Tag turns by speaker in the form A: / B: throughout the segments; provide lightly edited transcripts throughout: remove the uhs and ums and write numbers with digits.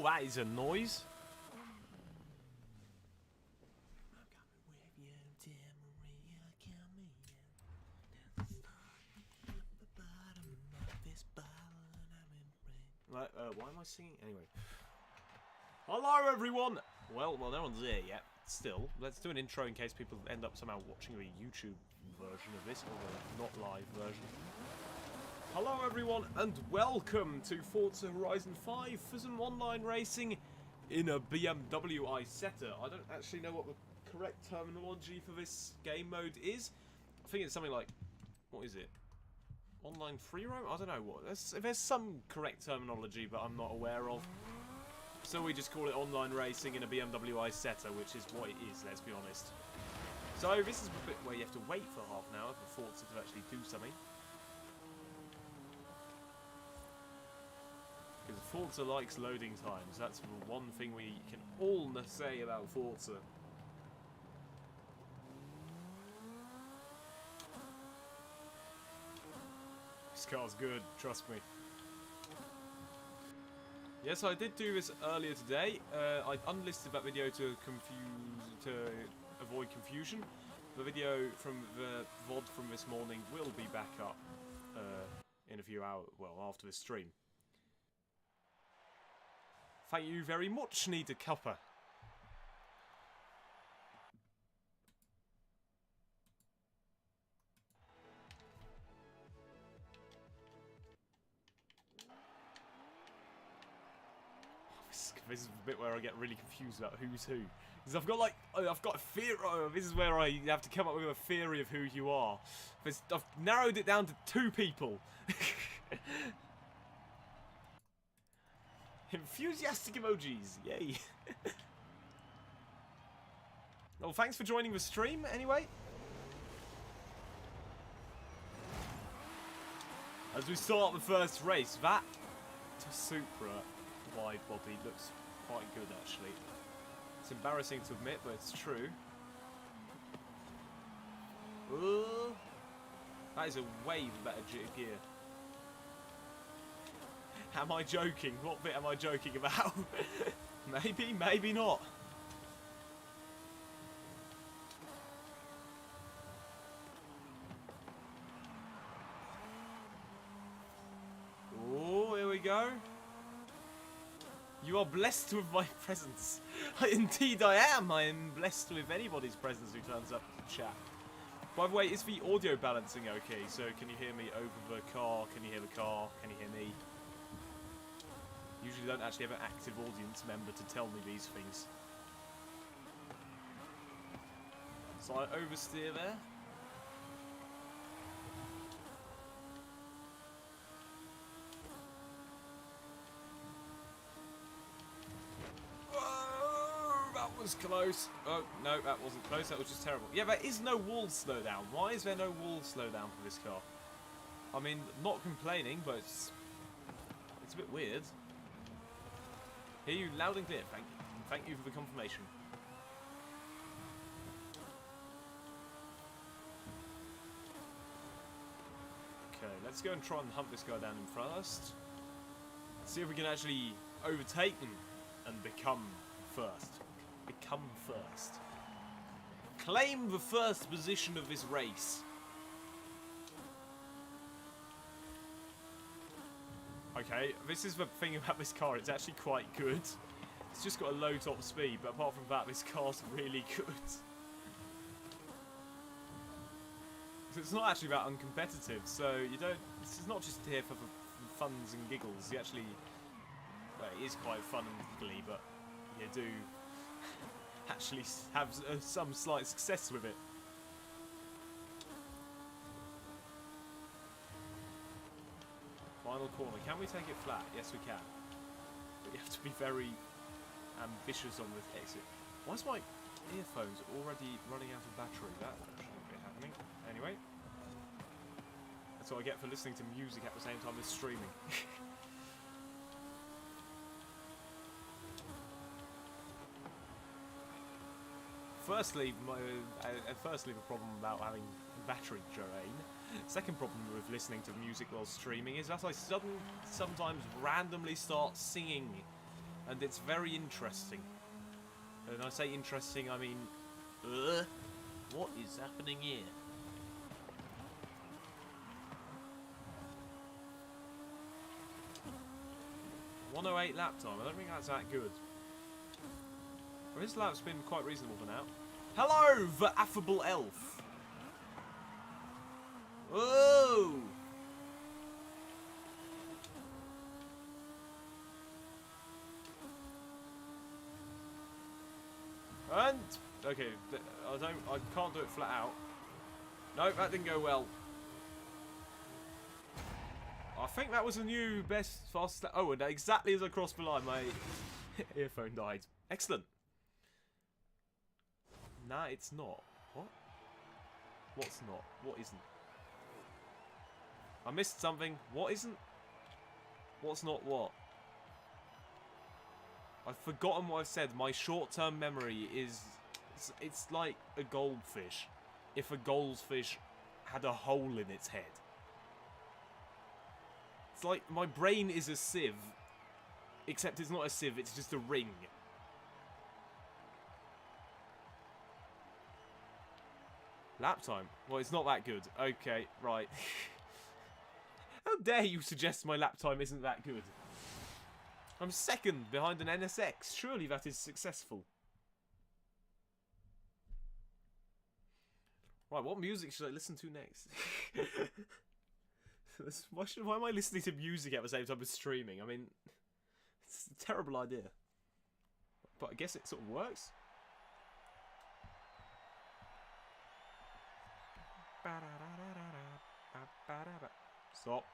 A: Oh, that is a noise. Why am I singing? Anyway. Hello, everyone! Well, no one's there yet. Still, let's do an intro in case people end up somehow watching a YouTube version of this, or a not live version. Hello, everyone, and welcome to Forza Horizon 5 for some online racing in a BMW Isetta. I don't actually know what the correct terminology for this game mode is. I think it's something like, what is it? Online free roam? I don't know what. There's some correct terminology, but I'm not aware of. So we just call it online racing in a BMW Isetta, which is what it is, let's be honest. So this is the bit where you have to wait for half an hour for Forza to actually do something. Because Forza likes loading times. That's the one thing we can all say about Forza. This car's good, trust me. Yes, I did do this earlier today. I unlisted that video to avoid confusion. The video from the VOD from this morning will be back up in a few hours, well, after this stream. Thank you very much, Nita Cuppa. This is the bit where I get really confused about who's who. Because I've got a theory. Oh, this is where I have to come up with a theory of who you are. I've narrowed it down to 2 people. Enthusiastic emojis, yay. Well, thanks for joining the stream, anyway. As we start the first race, that Supra wide body looks quite good, actually. It's embarrassing to admit, but it's true. Ooh, that is a way better gear. Am I joking? What bit am I joking about? Maybe, maybe not. Oh, here we go. You are blessed with my presence. Indeed I am. I am blessed with anybody's presence who turns up to chat. By the way, is the audio balancing okay? So can you hear me over the car? Can you hear the car? Can you hear me? Usually don't actually have an active audience member to tell me these things. So I oversteer there. That was close. Oh, no, that wasn't close. That was just terrible. Yeah, there is no wall slowdown. Why is there no wall slowdown for this car? I mean, not complaining, but it's a bit weird. Hear you loud and clear, thank you. And thank you for the confirmation. Okay, let's go and try and hunt this guy down in first. See if we can actually overtake him and become first. Become first. Claim the first position of this race. Okay, this is the thing about this car, it's actually quite good. It's just got a low top speed, but apart from that, this car's really good. So it's not actually that uncompetitive, so you don't... This is not just here for funs and giggles, you actually... Well, it is quite fun and giggly, but you do actually have some slight success with it. Final corner. Can we take it flat? Yes, we can. But you have to be very ambitious on this exit. Why is my earphones already running out of battery? That shouldn't be happening. Anyway. That's what I get for listening to music at the same time as streaming. Firstly, the problem about having battery drain. Second problem with listening to music while streaming is that I sometimes randomly start singing and it's very interesting. And when I say interesting, I mean, what is happening here? .108 lap time. I don't think that's that good. Well, this lap's been quite reasonable for now. Hello, the affable elf. Whoa! And okay, I can't do it flat out. No, that didn't go well. I think that was a new best fast. Oh, and exactly as I crossed the line, my earphone died. Excellent. Nah, it's not. What? What's not? What isn't? I missed something. What isn't? What's not what? I've forgotten what I've said. My short-term memory is... It's like a goldfish. If a goldfish had a hole in its head. It's like my brain is a sieve. Except it's not a sieve, it's just a ring. Lap time? Well, it's not that good. Okay, right. How dare you suggest my lap time isn't that good? I'm second behind an NSX. Surely that is successful. Right, what music should I listen to next? Why am I listening to music at the same time as streaming? I mean, it's a terrible idea. But I guess it sort of works. Stop.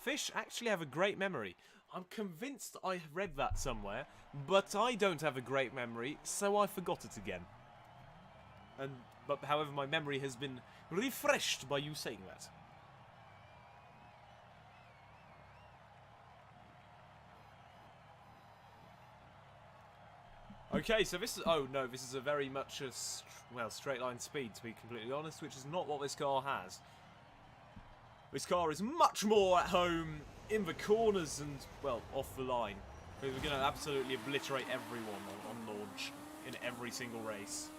A: Fish actually have a great memory. I'm convinced I read that somewhere, but I don't have a great memory, so I forgot it again. But however, my memory has been refreshed by you saying that. Okay, so this is... Oh, no, this is a very much a... Well, straight line speed, to be completely honest, which is not what this car has. This car is much more at home in the corners and, well, off the line. We're going to absolutely obliterate everyone on launch in every single race.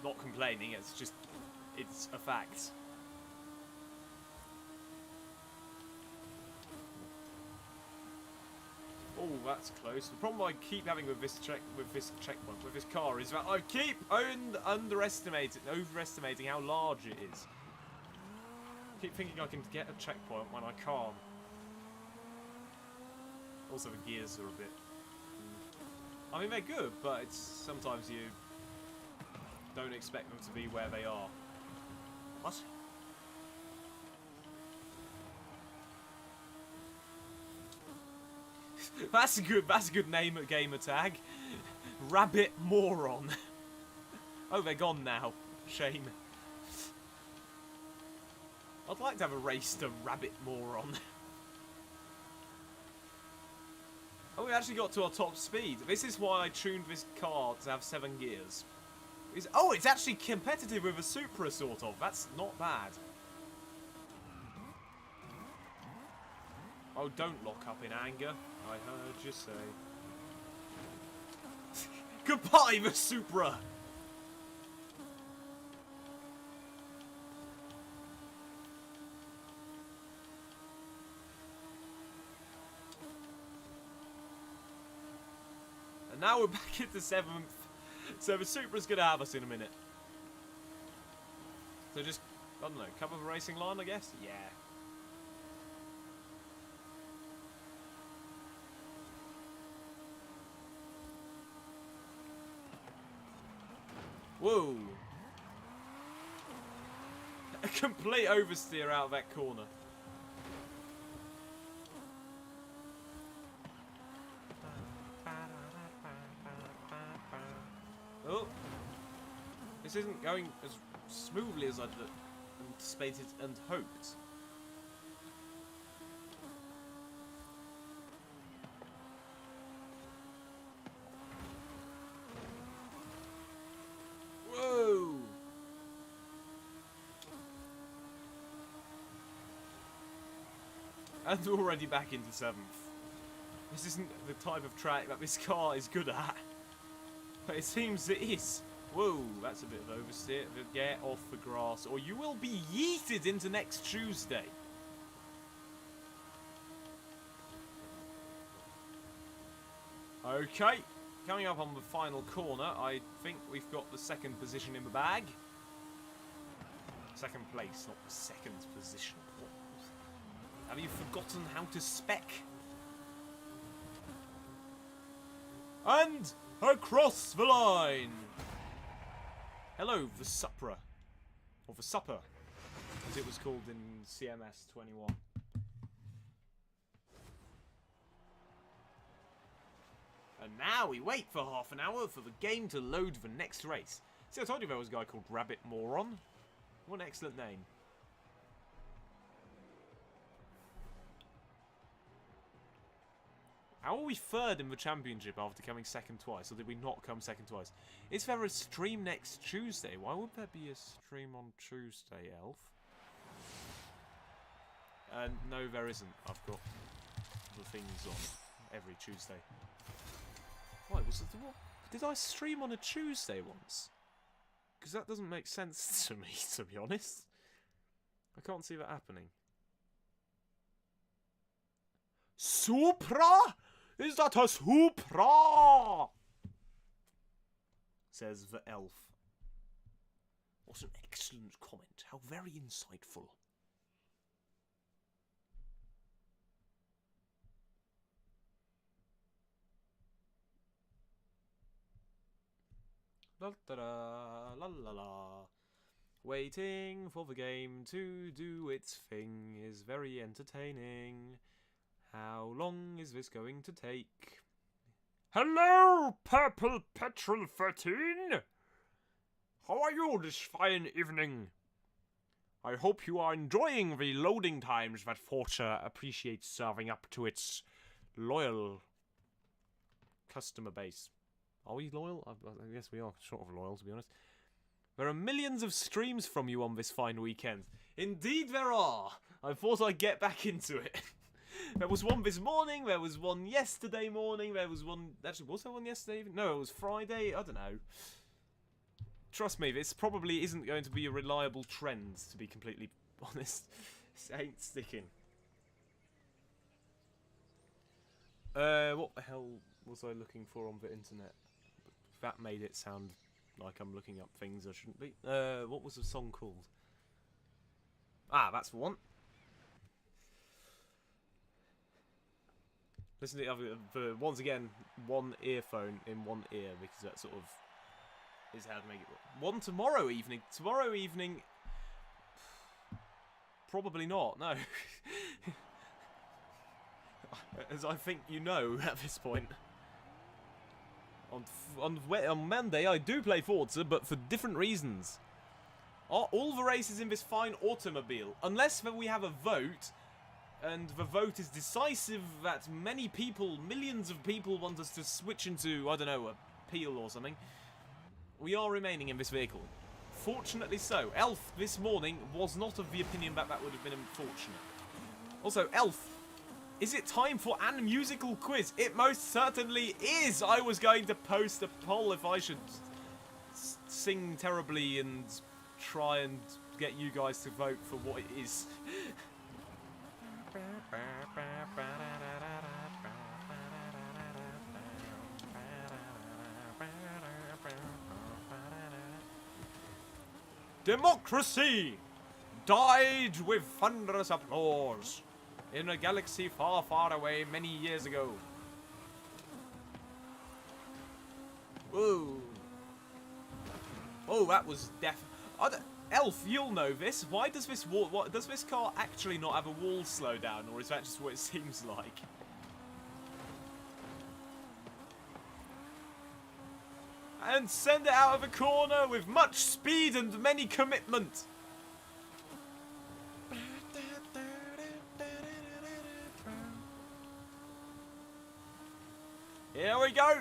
A: Not complaining, it's just... It's a fact. Oh, that's close. The problem I keep having with this checkpoint, with this car, is that I keep overestimating how large it is. I keep thinking I can get a checkpoint when I can't. Also, the gears are a bit... I mean, they're good, but it's sometimes you don't expect them to be where they are. What? That's a good name at gamer tag. Rabbit Moron. Oh, they're gone now. Shame. I'd like to have a race to Rabbit Moron. Oh, we actually got to our top speed. This is why I tuned this car to have 7 gears. Oh, it's actually competitive with a Supra, sort of. That's not bad. Oh, don't lock up in anger. I heard you say. Goodbye, the Supra! And now we're back into 7th. So the Supra's gonna have us in a minute. So just, I don't know, cover the racing line, I guess? Yeah. Whoa! A complete oversteer out of that corner. Oh! This isn't going as smoothly as I'd anticipated and hoped. Whoa! And already back into 7th. This isn't the type of track that this car is good at. But it seems it is. Whoa, that's a bit of oversteer. Get off the grass, or you will be yeeted into next Tuesday. Okay, coming up on the final corner, I think we've got the second position in the bag. Second place, not the second position. Have you forgotten how to spec? And across the line! Hello, the Supra. Or the Supper, as it was called in CMS 21. And now we wait for half an hour for the game to load the next race. See, I told you there was a guy called Rabbit Moron. What an excellent name. How are we third in the championship after coming second twice? Or did we not come second twice? Is there a stream next Tuesday? Why would there be a stream on Tuesday, Elf? No, there isn't. I've got the things on every Tuesday. Why was it? What? Did I stream on a Tuesday once? Because that doesn't make sense to me, to be honest. I can't see that happening. Supra? Is that a Supra? Says the elf. What an excellent comment. How very insightful. La da da, la la la. Waiting for the game to do its thing is very entertaining. How long is this going to take? Hello, Purple Petrol 13! How are you this fine evening? I hope you are enjoying the loading times that Forza appreciates serving up to its loyal customer base. Are we loyal? I guess we are sort of loyal, to be honest. There are millions of streams from you on this fine weekend. Indeed there are! I thought I'd get back into it. There was one this morning, there was one yesterday morning, there was one... Actually, was there one yesterday evening? No, it was Friday, I don't know. Trust me, this probably isn't going to be a reliable trend, to be completely honest. This ain't sticking. What the hell was I looking for on the internet? That made it sound like I'm looking up things I shouldn't be. What was the song called? Ah, that's the one. Listen to the other, once again, one earphone in one ear, because that sort of is how to make it work. One tomorrow evening. Tomorrow evening, probably not, no. As I think you know at this point. On Monday, I do play Forza, but for different reasons. Are all the races in this fine automobile? Unless we have a vote, and the vote is decisive that many people, millions of people want us to switch into, I don't know, a Peel or something. We are remaining in this vehicle. Fortunately so. Elf, this morning, was not of the opinion that that would have been unfortunate. Also, Elf, is it time for an musical quiz? It most certainly is! I was going to post a poll if I should sing terribly and try and get you guys to vote for what it is. Democracy died with thunderous applause in a galaxy far, far away many years ago. Whoa. Oh, that was Elf, you'll know this. Why does this does this car actually not have a wall slowdown, or is that just what it seems like? And send it out of a corner with much speed and many commitment. Here we go.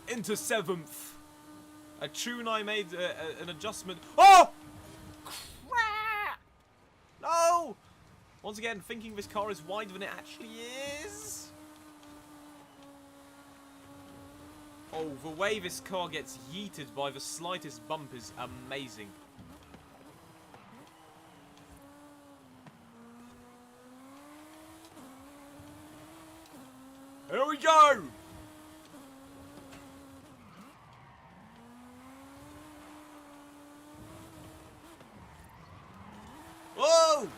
A: Into 7th. A tune I made, an adjustment. Oh! Crap! No! Once again, thinking this car is wider than it actually is. Oh, the way this car gets yeeted by the slightest bump is amazing. Here we go! Whoa!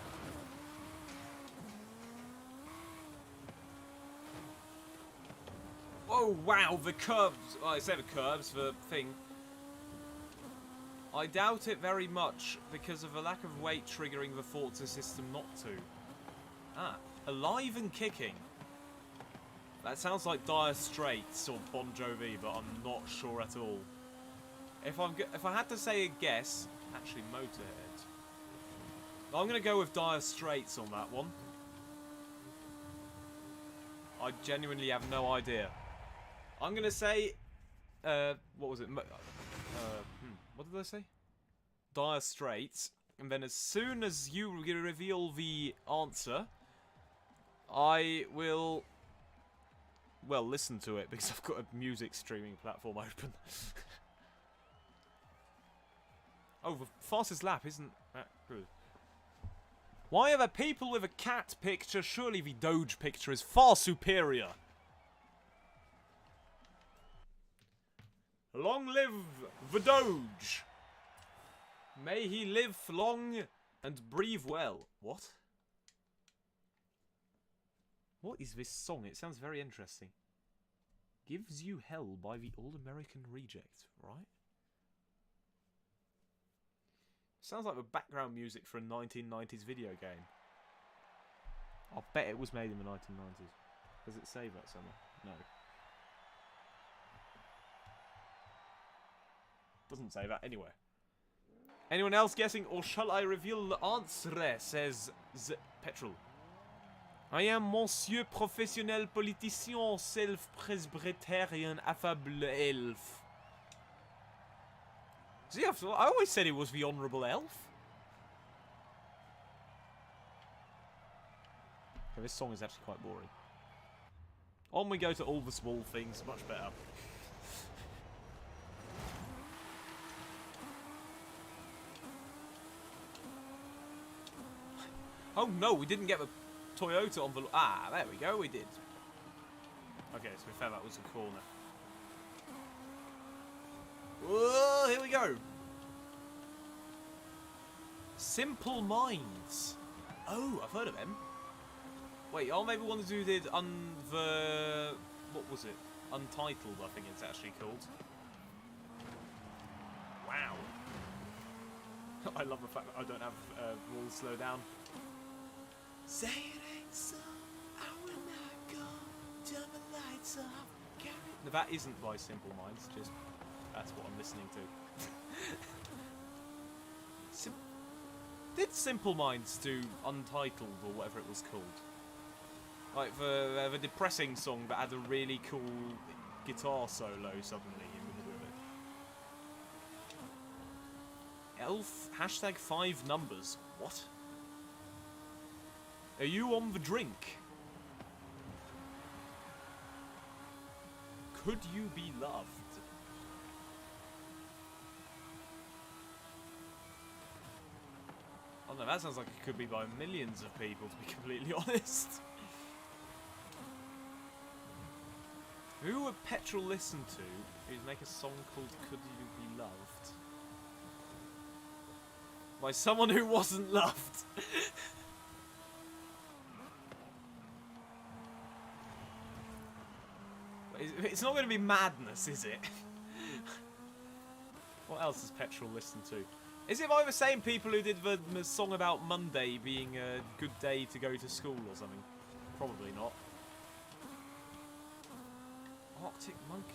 A: Oh wow, the curbs. Well, I say the curbs, the thing. I doubt it very much because of a lack of weight triggering the Forza system not to. Ah, alive and kicking. That sounds like Dire Straits or Bon Jovi, but I'm not sure at all. If I had to say a guess, actually Motorhead. I'm gonna go with Dire Straits on that one. I genuinely have no idea. I'm gonna say, what was it? What did I say? Dire Straits. And then as soon as you reveal the answer, I will, well, listen to it because I've got a music streaming platform open. Oh, the fastest lap isn't that good. Why are there people with a cat picture? Surely the Doge picture is far superior. Long live the Doge. May he live long and breathe well. What? What is this song? It sounds very interesting. Gives You Hell by the All American Reject, right? Sounds like the background music for a 1990s video game. I'll bet it was made in the 1990s. Does it say that somewhere? No. Doesn't say that anywhere. Anyone else guessing, or shall I reveal the answer? Says the Petrol. I am Monsieur Professionnel Politicien Self-Presbyterian Affable Elf. See, I always said it was the Honourable Elf. Okay, this song is actually quite boring. On we go to all the small things, much better. Oh no, we didn't get the Toyota on the... Ah, there we go, we did. Okay, so we found that was a corner. Whoa, here we go. Simple Minds. Oh, I've heard of them. Wait, oh, maybe one who did the... What was it? Untitled, I think it's actually called. Wow. I love the fact that I don't have rules slow down. Say it ain't so, I will not go, turn the lights off. No, that isn't by Simple Minds, just that's what I'm listening to. Did Simple Minds do Untitled or whatever it was called? Like the depressing song that had a really cool guitar solo suddenly in the middle of it. Elf hashtag 5 numbers. What? Are you on the drink? Could you be loved? Oh no, that sounds like it could be by millions of people, to be completely honest. Who would Petrol listen to who'd make a song called Could You Be Loved? By someone who wasn't loved. It's not going to be Madness, is it? What else does Petrol listen to? Is it by the same people who did the song about Monday being a good day to go to school or something? Probably not. Arctic Monkey?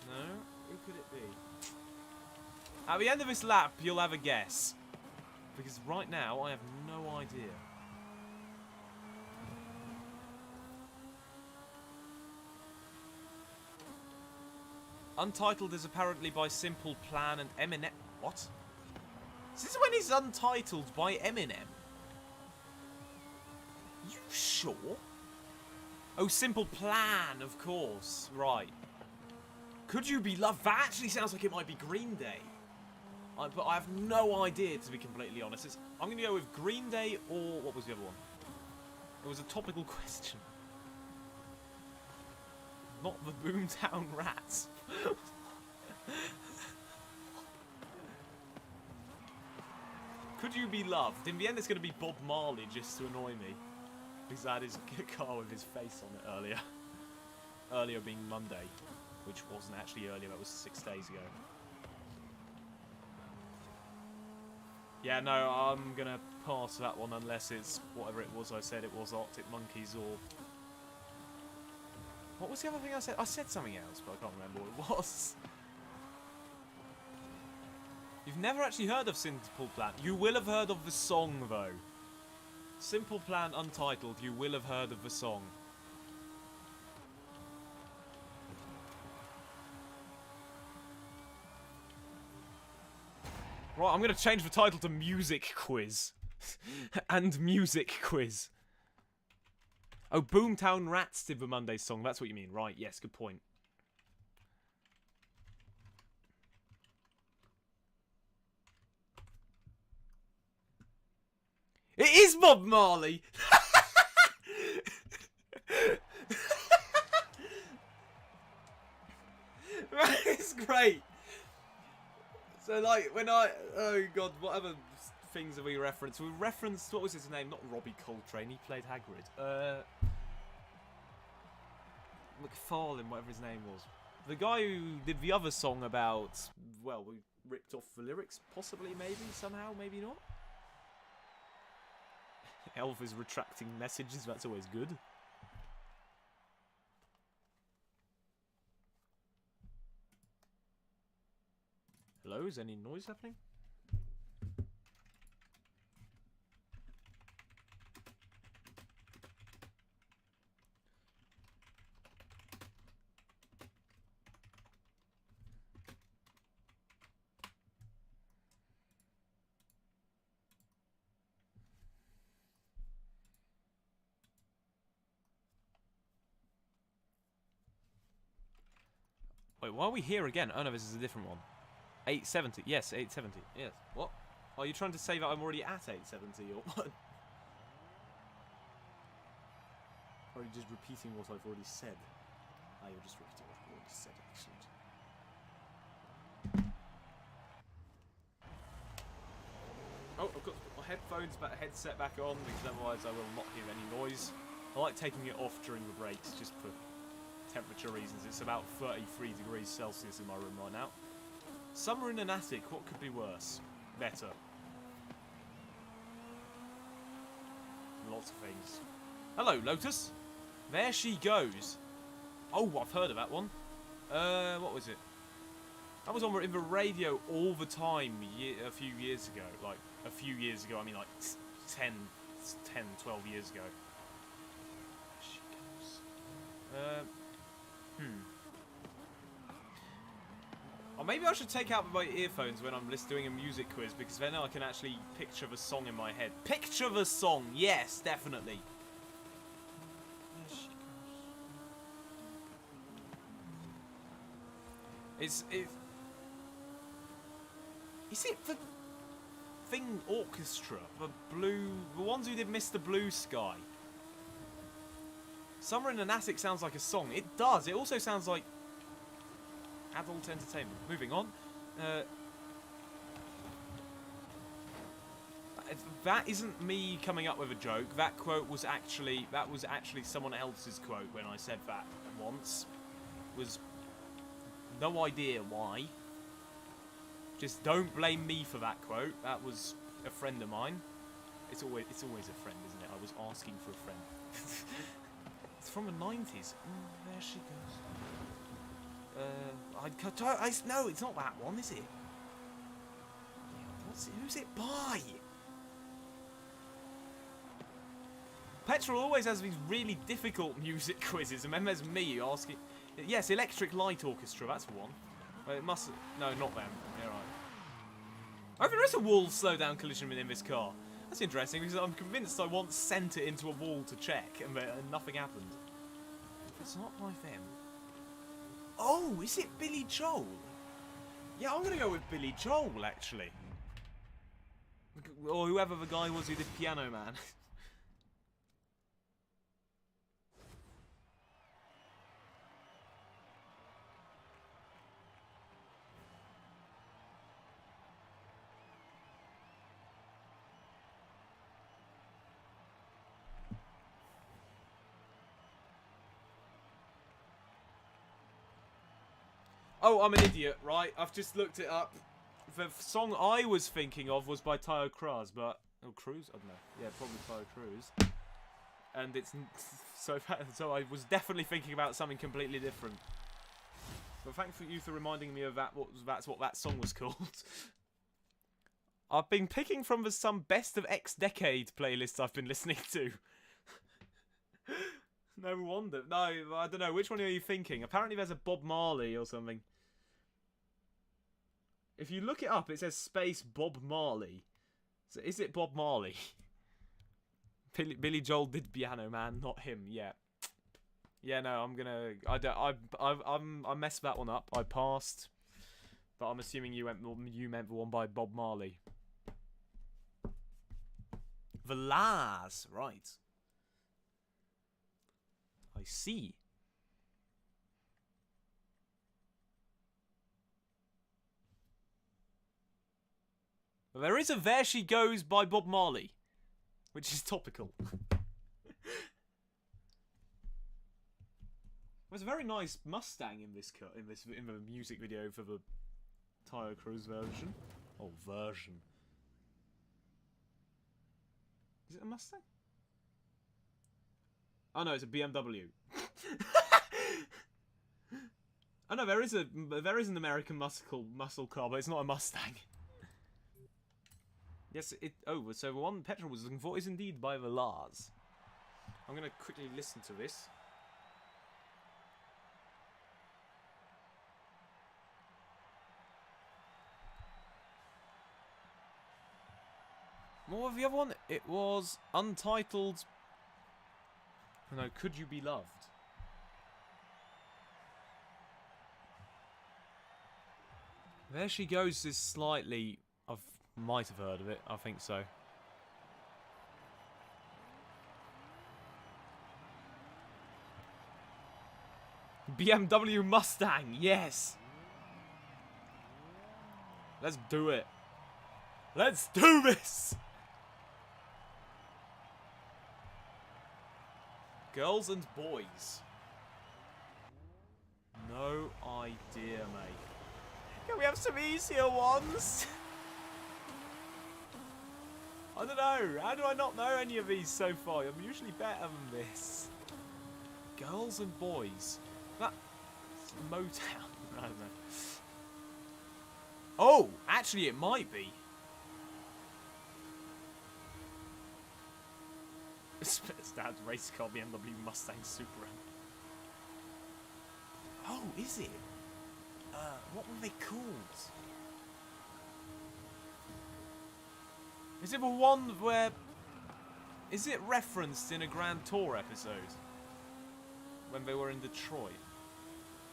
A: No? Who could it be? At the end of this lap, you'll have a guess. Because right now, I have no idea. Untitled is apparently by Simple Plan and Eminem. What? Is this when he's Untitled by Eminem? You sure? Oh, Simple Plan, of course. Right. Could You Be Loved? That actually sounds like it might be Green Day. But I have no idea, to be completely honest. I'm going to go with Green Day or... What was the other one? It was a topical question. Not the Boomtown Rats. Could You Be Loved? In the end, it's going to be Bob Marley just to annoy me. Because I had his car with his face on it earlier. Earlier being Monday. Which wasn't actually earlier, that was 6 days ago. Yeah, no, I'm going to pass that one unless it's whatever it was I said it was, Arctic Monkeys or... What was the other thing I said? I said something else, but I can't remember what it was. You've never actually heard of Simple Plan. You will have heard of the song, though. Simple Plan Untitled, you will have heard of the song. Right, I'm going to change the title to Music Quiz. And Music Quiz. Oh, Boomtown Rats did the Monday song. That's what you mean. Right, yes, good point. It is Bob Marley! That is great. So, like, when I... Oh, God, what other things have we referenced? We referenced... What was his name? Not Robbie Coltrane. He played Hagrid. McFarlane, whatever his name was. The guy who did the other song about... Well, we ripped off the lyrics, possibly, maybe, somehow, maybe not. Elf is retracting messages. That's always good. Hello, is any noise happening? Wait, why are we here again? Oh no, this is a different one. 870. Yes, 870. Yes. What? Are you trying to say that I'm already at 870 or what? Or are you just repeating what I've already said? Ah, you're just repeating what I've already said. Excellent. Oh, I've got my headphones, but headset back on because otherwise I will not hear any noise. I like taking it off during the breaks just for temperature reasons. It's about 33 degrees Celsius in my room right now. Summer in an attic, what could be worse? Better. Lots of things. Hello, Lotus. There she goes. Oh, I've heard of that one. What was it? That was on in the radio all the time a few years ago. Like, a few years ago, I mean like 10, 12 years ago. There she goes. Or maybe I should take out my earphones when I'm doing a music quiz, because then I can actually picture the song in my head. Picture the song! Yes, definitely. There she goes. Is it the thing orchestra? The ones who did Mr. Blue Sky? Summer in an Attic sounds like a song. It does. It also sounds like adult entertainment. Moving on. That isn't me coming up with a joke. That quote was actually someone else's quote when I said that once. Was no idea why. Just don't blame me for that quote. That was a friend of mine. It's always a friend, isn't it? I was asking for a friend. It's from the 90s. There she goes. No, it's not that one, is it? Who's it by? Petrol always has these really difficult music quizzes, and then there's me asking... Yes, Electric Light Orchestra, that's one. Well, it must... No, not them. Yeah, right. Oh, there is a wall slowdown collision within this car. That's interesting, because I'm convinced I once sent it into a wall to check, and nothing happened. If it's not by them... Oh, is it Billy Joel? Yeah, I'm gonna go with Billy Joel, actually. Or whoever the guy was who did Piano Man. Oh, I'm an idiot, right? I've just looked it up. The song I was thinking of was by Tayo Cruz, but... Oh, Cruz? I don't know. Yeah, probably Tayo Cruz. And it's... So I was definitely thinking about something completely different. But thank you for reminding me of that. That's what that song was called. I've been picking from some best of X decade playlists I've been listening to. No wonder. No, I don't know. Which one are you thinking? Apparently there's a Bob Marley or something. If you look it up, it says space Bob Marley. So is it Bob Marley? Billy Joel did Piano Man, not him. Yeah. Yeah, no, I'm gonna. I messed that one up. I passed, but I'm assuming you meant the one by Bob Marley. The Lars, right? I see. Well, there is a There She Goes by Bob Marley, which is topical. There's a very nice Mustang in this cut, in the music video for the Tayo Cruz version. Oh, version. Is it a Mustang? Oh no, it's a BMW. Oh no, there is an American muscle car, but it's not a Mustang. Yes, oh, so the one Petrol was looking for is indeed by the Lars. I'm gonna quickly listen to this. What was the other one? It was Untitled. No, Could You Be Loved? There She Goes is slightly... I might have heard of it. I think so. BMW Mustang, yes! Let's do it. Let's do this! Girls and boys. No idea, mate. Can we have some easier ones? I don't know. How do I not know any of these so far? I'm usually better than this. Girls and boys. That's Motown. I don't know. Oh, actually it might be. Dad's race car BMW Mustang Super. Oh, is it? What were they called? Is it the one where... Is it referenced in a Grand Tour episode? When they were in Detroit?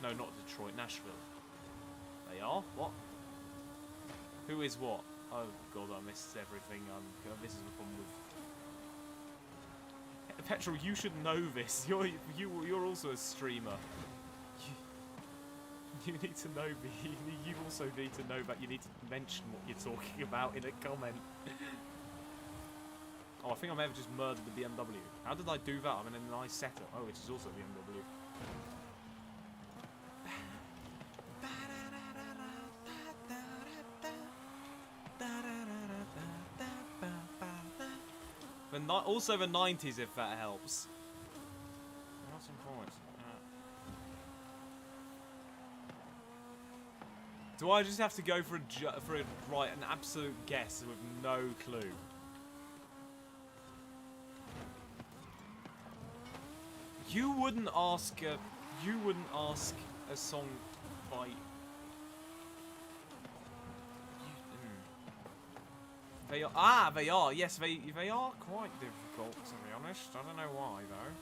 A: No, not Detroit, Nashville. They are? What? Who is what? Oh god, I missed everything. This is the problem with... Petrol, you should know this. You're also a streamer. You need to know me. You also need to know that you need to mention what you're talking about in a comment. Oh, I think I may have just murdered the BMW. How did I do that? I'm in a nice setup. Oh, it is also BMW. Also the 90s, if that helps. What's some points? Do I just have to go for an absolute guess with no clue? You wouldn't ask a song by... They are. Yes, they are quite difficult, to be honest. I don't know why, though.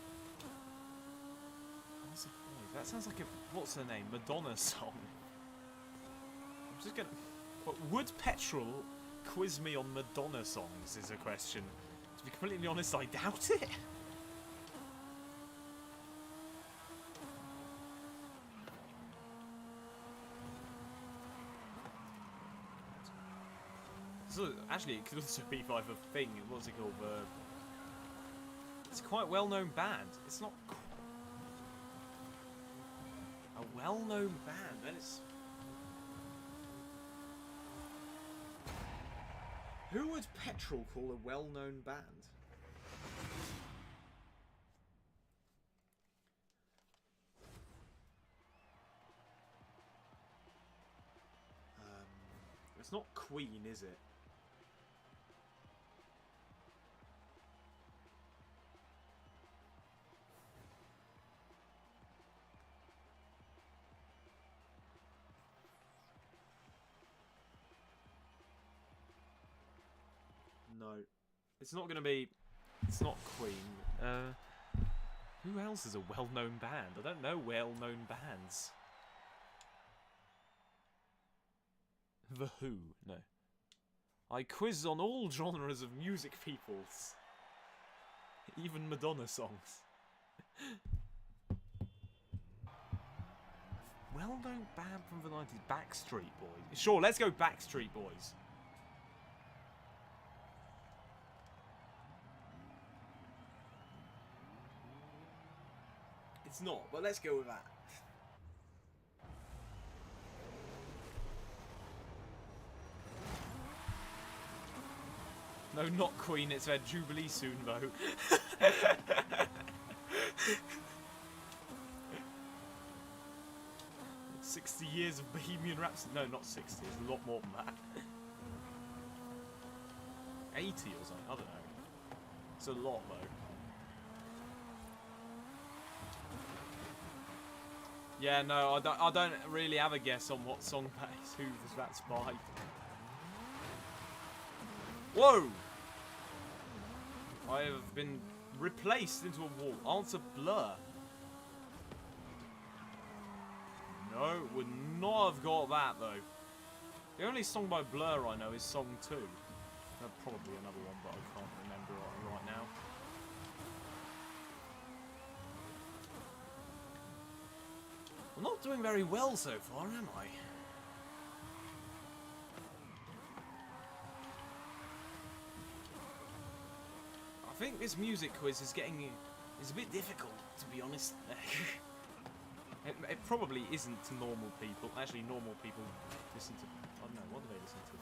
A: That sounds like a, what's her name, Madonna song. I'm just gonna... But would Petrol quiz me on Madonna songs is a question. To be completely honest, I doubt it. So, actually, it could also be like a thing. What's it called? It's a quite well-known band. It's not a well-known band. Then it's... Who would Petrol call a well-known band? It's not Queen, is it? No. It's not going to be... It's not Queen. Who else is a well-known band? I don't know well-known bands. The Who? No. I quiz on all genres of music, peoples. Even Madonna songs. Well-known band from the 90s. Backstreet Boys. Sure, let's go Backstreet Boys. It's not, but let's go with that. No, not Queen, it's their Jubilee soon, though. 60 years of Bohemian Rhapsody. No, not 60, it's a lot more than that. 80 or something, I don't know. It's a lot, though. Yeah, no, I don't really have a guess on what song that is. Who that's by. Whoa! I have been replaced into a wall. Answer Blur. No, would not have got that though. The only song by Blur I know is Song 2. Probably another one, but I can't remember right now. I'm not doing very well so far, am I? I think this music quiz is a bit difficult, to be honest. It probably isn't to normal people. Actually, normal people listen to... I don't know, what do they listen to?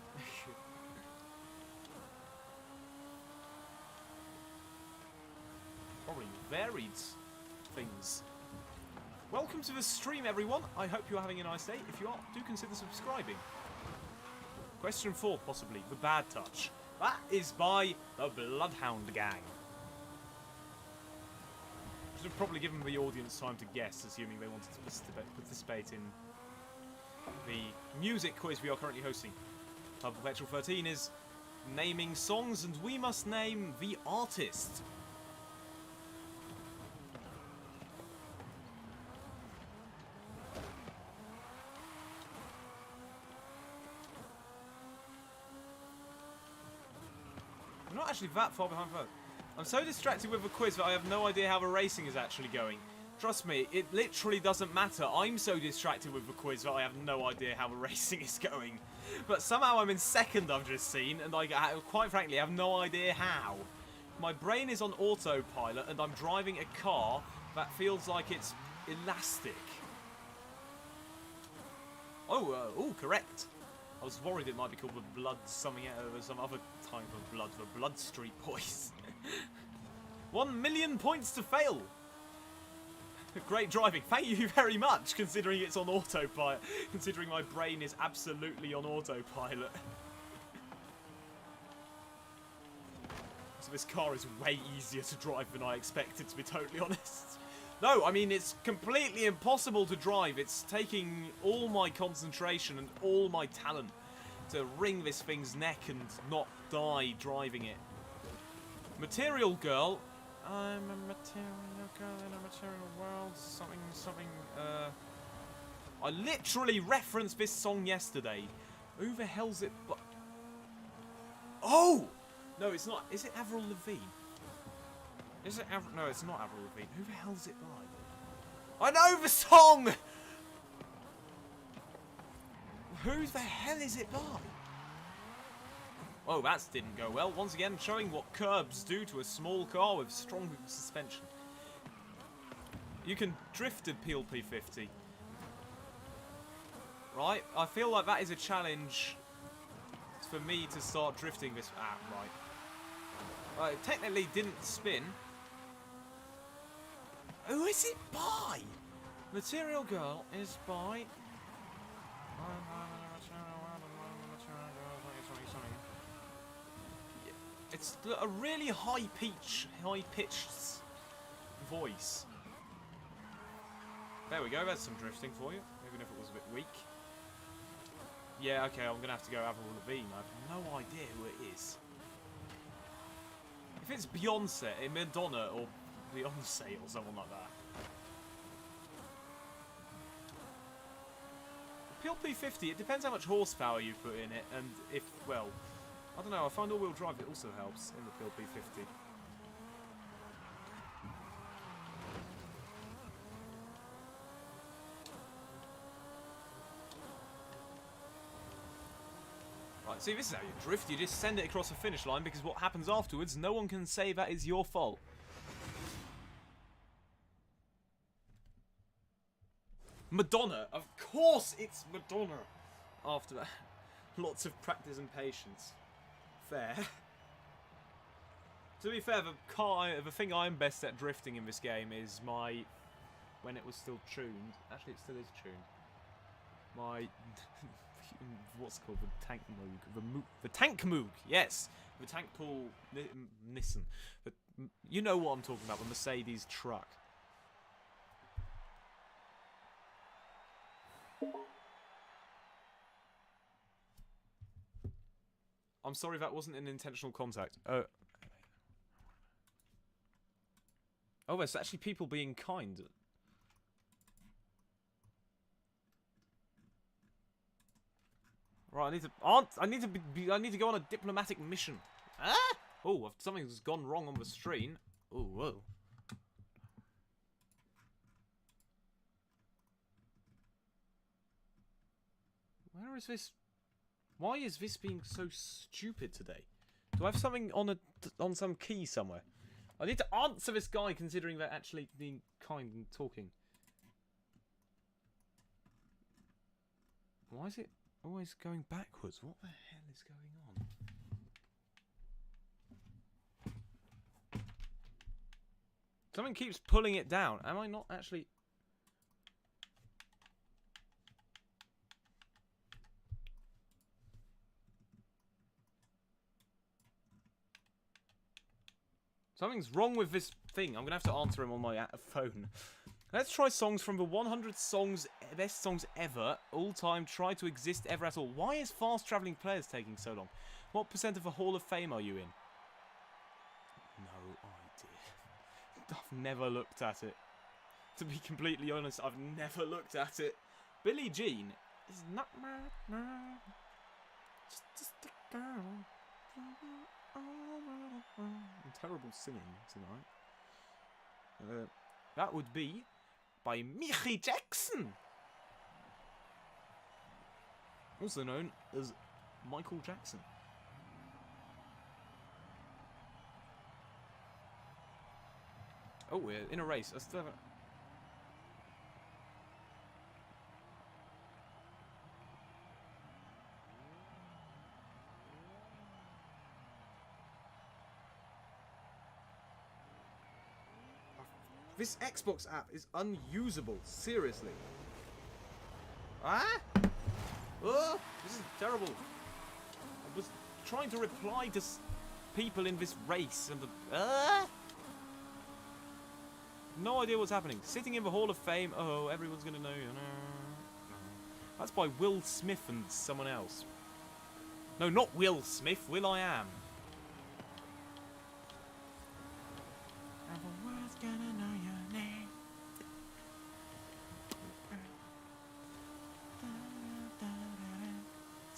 A: Probably varied things. Welcome to the stream, everyone. I hope you're having a nice day. If you are, do consider subscribing. Question 4, possibly. The Bad Touch. That is by the Bloodhound Gang. Should have probably given the audience time to guess, assuming they wanted to participate in the music quiz we are currently hosting. Club Perpetual 13 is naming songs, and we must name the artist. I'm not actually that far behind first. I'm so distracted with the quiz that I have no idea how the racing is actually going. Trust me, it literally doesn't matter. I'm so distracted with the quiz that I have no idea how the racing is going. But somehow I'm in second, I've just seen, and I quite frankly have no idea how. My brain is on autopilot, and I'm driving a car that feels like it's elastic. Oh, correct. I was worried it might be called the Blood something or some other type of blood, the Blood Street Boys. 1 million points to fail. Great driving. Thank you very much, considering it's on autopilot. Considering my brain is absolutely on autopilot. So this car is way easier to drive than I expected, to be totally honest. No, I mean, it's completely impossible to drive. It's taking all my concentration and all my talent to wring this thing's neck and not die driving it. Material Girl. I'm a material girl in a material world, something, I literally referenced this song yesterday. Who the hell's it by? Oh! No, it's not. Is it Avril Lavigne? Is it Avril? No, it's not Avril Lavigne. Who the hell's it by? I know the song! Who the hell is it by? Oh, that didn't go well. Once again, showing what curbs do to a small car with strong suspension. You can drift a PLP50. Right? I feel like that is a challenge for me to start drifting this. Ah, right. It technically didn't spin. Who is it by? Material Girl is by... It's a really high-pitched voice. There we go, that's some drifting for you, even if it was a bit weak. Yeah, okay, I'm going to have to go Avril Lavigne. I have no idea who it is. If it's Beyonce, Madonna, or Beyonce, or someone like that. PLP50, it depends how much horsepower you put in it, and if, well, I don't know, I find all-wheel drive, it also helps in the PLP50. Right, see, this is how you drift. You just send it across the finish line, because what happens afterwards, no one can say that is your fault. Madonna. Of course it's Madonna. After that. Lots of practice and patience. Fair. To be fair, the thing I'm best at drifting in this game is my... when it was still tuned. Actually, it still is tuned. My... what's it called? The tank moog. The tank moog, yes! The tank pool Nissan. But you know what I'm talking about, the Mercedes truck. I'm sorry, that wasn't an intentional contact. Oh, there's actually people being kind. Right, I need to go on a diplomatic mission. Ah! Oh, something's gone wrong on the screen. Oh, whoa. Where is this? Why is this being so stupid today? Do I have something on some key somewhere? I need to answer this guy, considering they're actually being kind and talking. Why is it always going backwards? What the hell is going on? Something keeps pulling it down. Am I not actually... Something's wrong with this thing. I'm going to have to answer him on my phone. Let's try songs from the 100 songs, best songs ever, all time, try to exist ever at all. Why is Fast Travelling Players taking so long? What percent of the Hall of Fame are you in? No idea. I've never looked at it. To be completely honest, I've never looked at it. Billie Jean is not my... just a girl. I'm terrible singing tonight. That would be by Mickey Jackson, also known as Michael Jackson. Oh, we're in a race. I still haven't... This Xbox app is unusable. Seriously. Ah! Oh, this is terrible. I was trying to reply to people in this race and no idea what's happening. Sitting in the Hall of Fame. Oh, everyone's gonna know. That's by Will Smith and someone else. No, not Will Smith. Will I Am. Everyone's gonna know your name.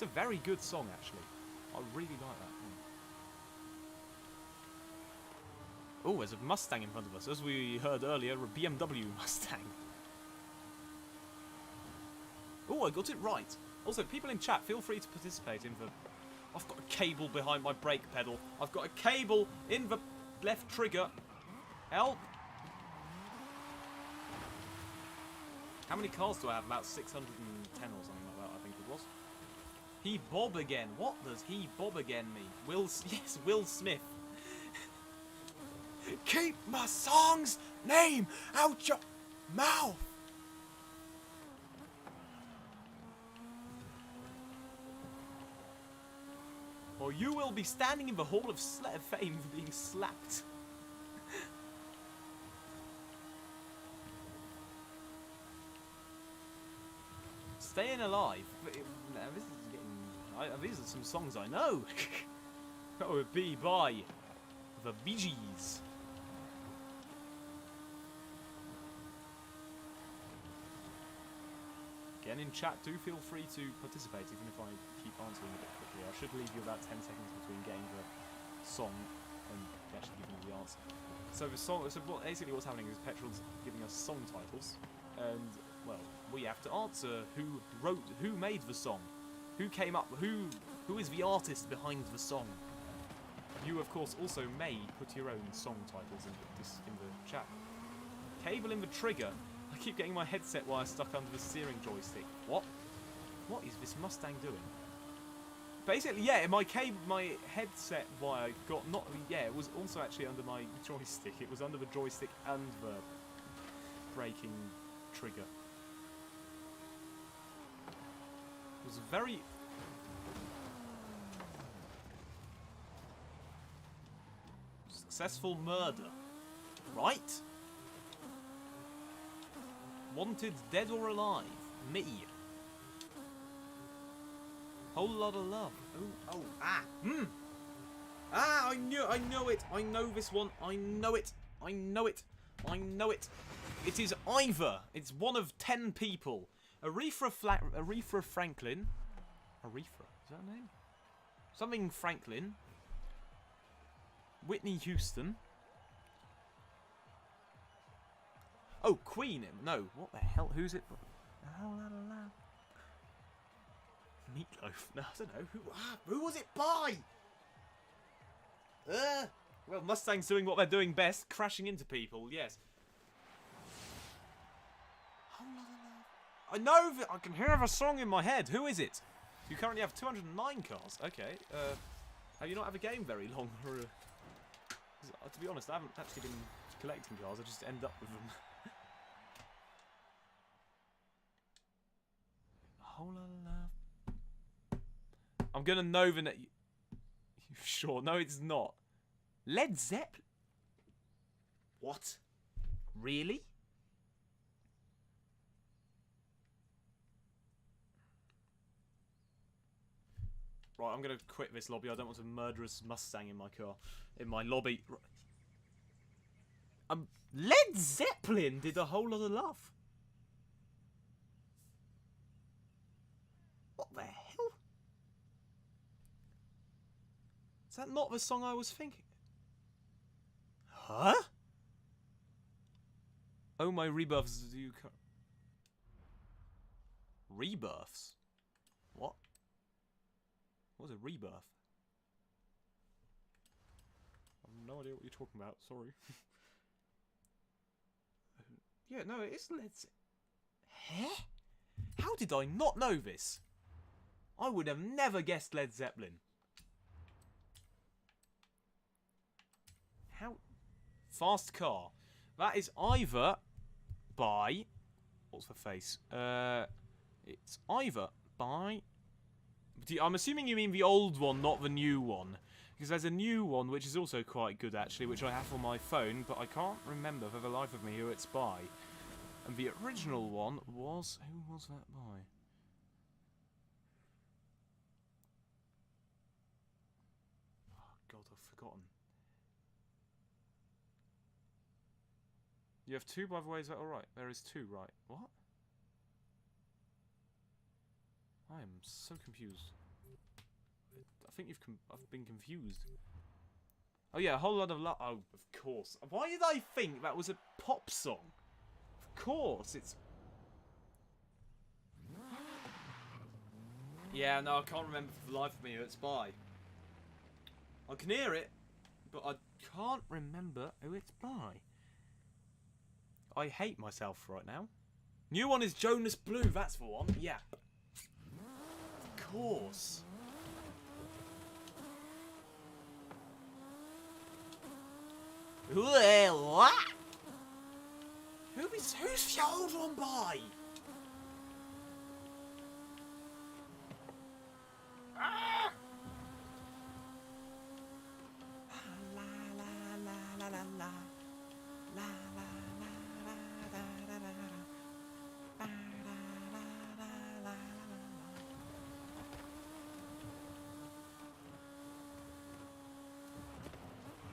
A: a very good song, actually. I really like that one. Oh, there's a Mustang in front of us. As we heard earlier, a BMW Mustang. Oh, I got it right. Also, people in chat, feel free to participate in the... I've got a cable behind my brake pedal. I've got a cable in the left trigger. Help! How many cars do I have? About 610 or something like that, I think it was. He Bob again. What does he Bob again mean? Yes, Will Smith. Keep my song's name out your mouth. Or you will be standing in the Hall of Fame being slapped. Staying Alive. This is getting... these are some songs I know. That would be by the Bee Gees. Again, in chat, do feel free to participate, even if I keep answering a bit quickly. I should leave you about 10 seconds between getting the song and actually giving you the answer. So the song, basically what's happening is Petrol's giving us song titles, and well, we have to answer who made the song, who came up, who is the artist behind the song. You, of course, also may put your own song titles in the chat. Cable in the trigger. I keep getting my headset wire stuck under the steering joystick. What? What is this Mustang doing? Basically, yeah, my headset wire got not. Yeah, it was also actually under my joystick. It was under the joystick and the braking trigger. It was a very... successful murder. Right? Wanted dead or alive. Me. Whole lot of love. Oh, ah. Ah, I know it. I know this one. I know it. I know it. It is Ivor. It's one of 10 people. Aretha Franklin. Aretha, is that her name? Something Franklin. Whitney Houston. Oh, Queen. No, what the hell? Who's it? Meatloaf. No, I don't know. Who was it by? Well, Mustang's doing what they're doing best, crashing into people. Yes. I know that I can hear the song in my head. Who is it? You currently have 209 cars. Okay. Have you not had a game very long? To be honest, I haven't actually been collecting cars. I just end up with them. A whole lot of love. I'm gonna know the name. Sure? No, it's not. Led Zeppelin. What? Really? Right, I'm gonna quit this lobby. I don't want a murderous Mustang in my car, in my lobby. Led Zeppelin did A Whole Lot of Love. What the hell? Is that not the song I was thinking? Huh? Oh, my rebirths do you... Rebirths? What? What was a rebirth? I have no idea what you're talking about, sorry. Yeah, no, it is Led Zeppelin. Huh? How did I not know this? I would have never guessed Led Zeppelin. How? Fast Car. That is either by... What's the face? It's either by... I'm assuming you mean the old one, not the new one. Because there's a new one, which is also quite good, actually, which I have on my phone, but I can't remember for the life of me who it's by. And the original one was... Who was that by? Oh, God, I've forgotten. You have two, by the way, is that alright? There is two, right? What? I am so confused. I think I've been confused. Oh yeah, a whole lot of love. Oh, of course. Why did I think that was a pop song? Of course, it's... Yeah, no, I can't remember for the life of me who it's by. I can hear it, but I can't remember who it's by. I hate myself right now. New one is Jonas Blue, that's the one. Yeah. Of course. What? Who's the old one by? Ah! La la la la la la la la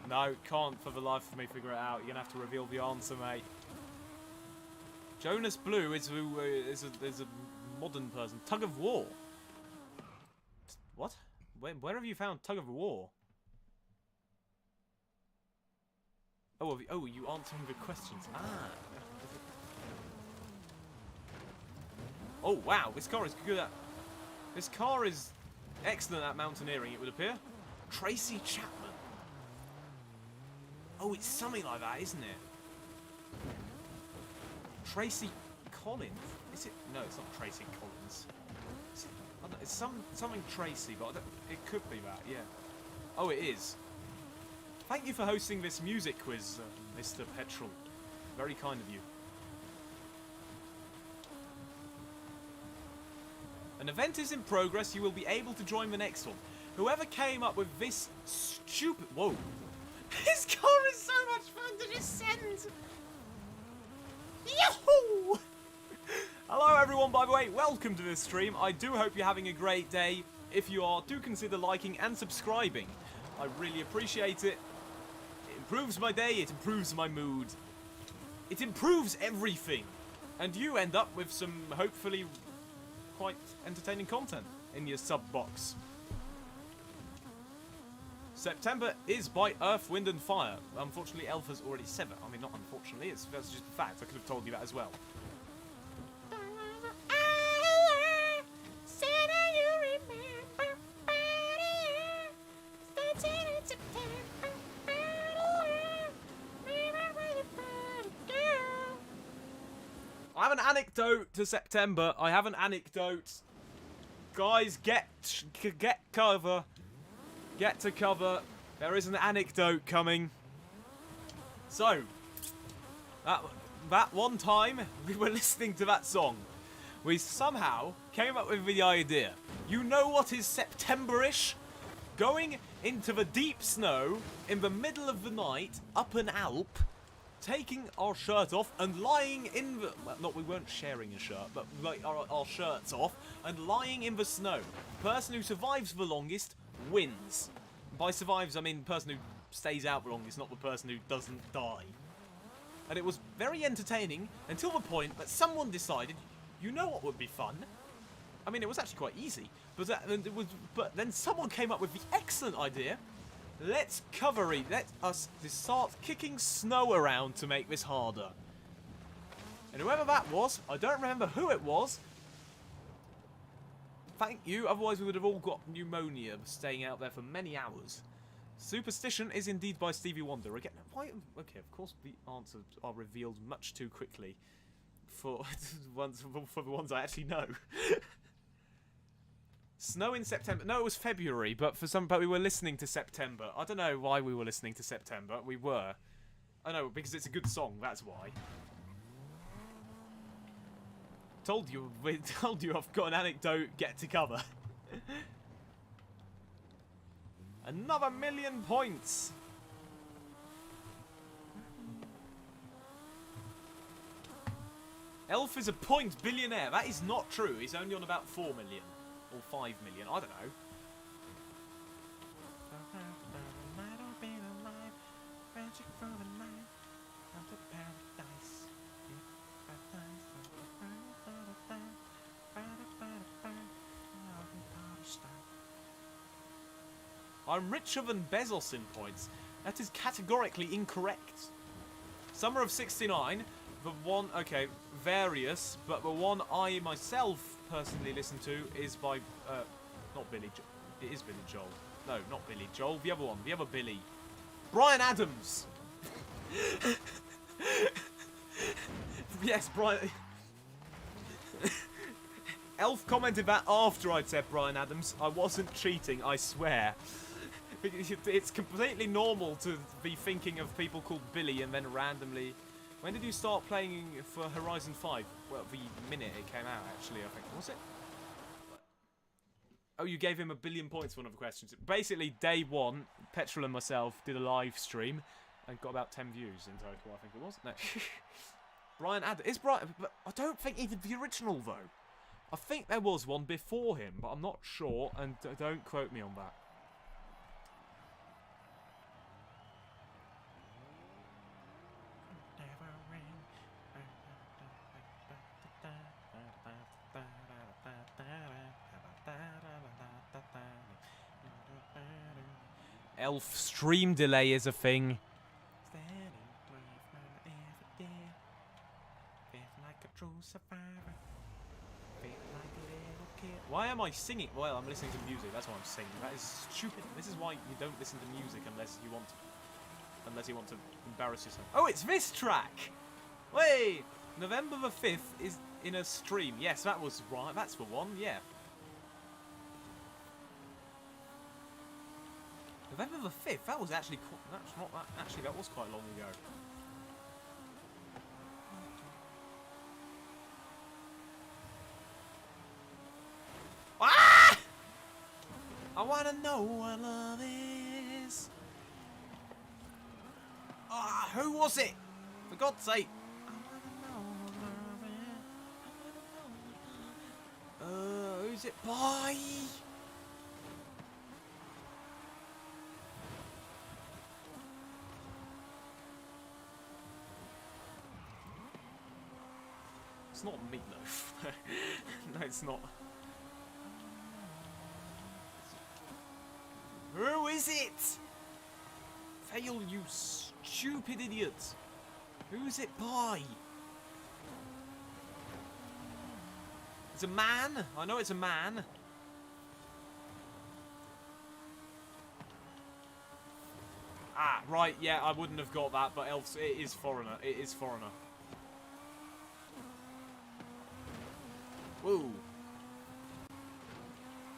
A: No, can't for the life of me figure it out. You're gonna have to reveal the answer, mate. Jonas Blue is a modern person. Tug of War. What? Where have you found Tug of War? Oh, you answering the questions. Ah. Oh wow, this car is good at. This car is excellent at mountaineering. It would appear. Tracy Chapman. Oh, it's something like that, isn't it? Tracy Collins? Is it? No, it's not Tracy Collins. Is it? I don't know, it's something Tracy, but it could be that, yeah. Oh, it is. Thank you for hosting this music quiz, Mr. Petrol. Very kind of you. An event is in progress. You will be able to join the next one. Whoever came up with this stupid... Whoa. This car is so much fun to just send! Yahoo! Hello everyone, by the way, welcome to this stream. I do hope you're having a great day. If you are, do consider liking and subscribing. I really appreciate it. It improves my day, it improves my mood. It improves everything. And you end up with some, hopefully, quite entertaining content in your sub box. September is by Earth, Wind and Fire. Unfortunately, Elf has already said that. I mean, not unfortunately, that's just a fact. I could have told you that as well. I have an anecdote to September. I have an anecdote. Guys, get cover. Get to cover. There is an anecdote coming. So, that one time we were listening to that song, we somehow came up with the idea. You know what is September-ish? Going into the deep snow in the middle of the night up an Alp, taking our shirt off and lying in the... Well, not we weren't sharing a shirt, but like our shirts off and lying in the snow. The person who survives the longest wins. By survives, I mean the person who stays out the longest, not the person who doesn't die. And it was very entertaining until the point that someone decided, you know what would be fun? I mean, it was actually quite easy, but then someone came up with the excellent idea. Let us start kicking snow around to make this harder. And whoever that was, I don't remember who it was. Thank you, otherwise we would have all got pneumonia staying out there for many hours. Superstition is indeed by Stevie Wonder. Again, why? Okay, of course the answers are revealed much too quickly for the ones I actually know. Snow in September. No, it was February, but we were listening to September. I don't know why we were listening to September. We were. I know, because it's a good song, that's why. Told you I've got an anecdote, get to cover. Another 1,000,000 points. Elf is a point billionaire. That is not true. He's only on about 4 million. Or 5 million. I don't know. I'm richer than Bezos in points. That is categorically incorrect. Summer of 69, the one, okay, various, but the one I myself personally listen to is by, not Billy Joel. It is Billy Joel. No, not Billy Joel. The other one. The other Billy. Bryan Adams. Yes, Bryan. Elf commented that after I'd said Bryan Adams. I wasn't cheating, I swear. It's completely normal to be thinking of people called Billy and then randomly... When did you start playing for Horizon 5? Well, the minute it came out, actually, I think. Was it? Oh, you gave him 1 billion points for one of the questions. Basically, day one, Petrol and myself did a live stream and got about 10 views in total, I think it was. No. Bryan Adams. Is Bryan... But I don't think he did the original, though. I think there was one before him, but I'm not sure, and don't quote me on that. Elf stream delay is a thing. Why am I singing? Well, I'm listening to music. That's why I'm singing. That is stupid. This is why you don't listen to music unless you want to embarrass yourself. Oh, it's this track. Wait, November the 5th is in a stream. Yes, that was right. That's the one. Yeah. November the 5th. That was actually. That's not that. Actually, that was quite long ago. Ah! I wanna know what love is. Ah, who was it? For God's sake. Who's it by? It's not Meatloaf. No, it's not. Who is it? Fail, you stupid idiot. Who's it by? It's a man. I know it's a man. Ah, right. Yeah, I wouldn't have got that, but else it is Foreigner. It is Foreigner. Whoa.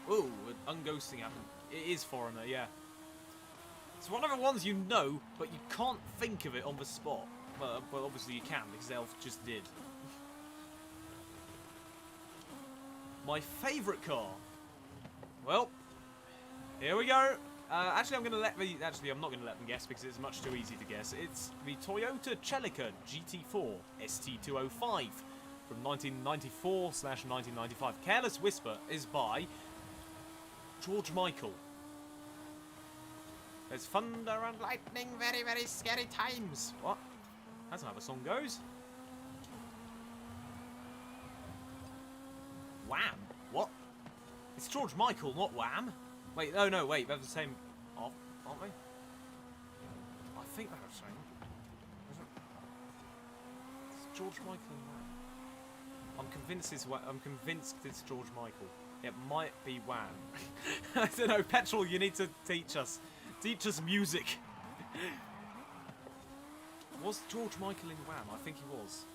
A: Whoa, an unghosting happened. It is Foreigner, yeah. It's one of the ones you know, but you can't think of it on the spot. Well, obviously you can, because Elf just did. My favourite car. Well, here we go. Actually, I'm not going to let them guess, because it's much too easy to guess. It's the Toyota Celica GT4 ST205. From 1994/1995. Careless Whisper is by George Michael. There's thunder and lightning, very, very scary times. What? That's not how the song goes. Wham! What? It's George Michael, not Wham! Wait, no, wait, they're the same, aren't they? I think they're the same. It's George Michael and Wham. I'm convinced it's George Michael. It might be Wham. I don't know, Petrol, you need to teach us music. Was George Michael in Wham? I think he was.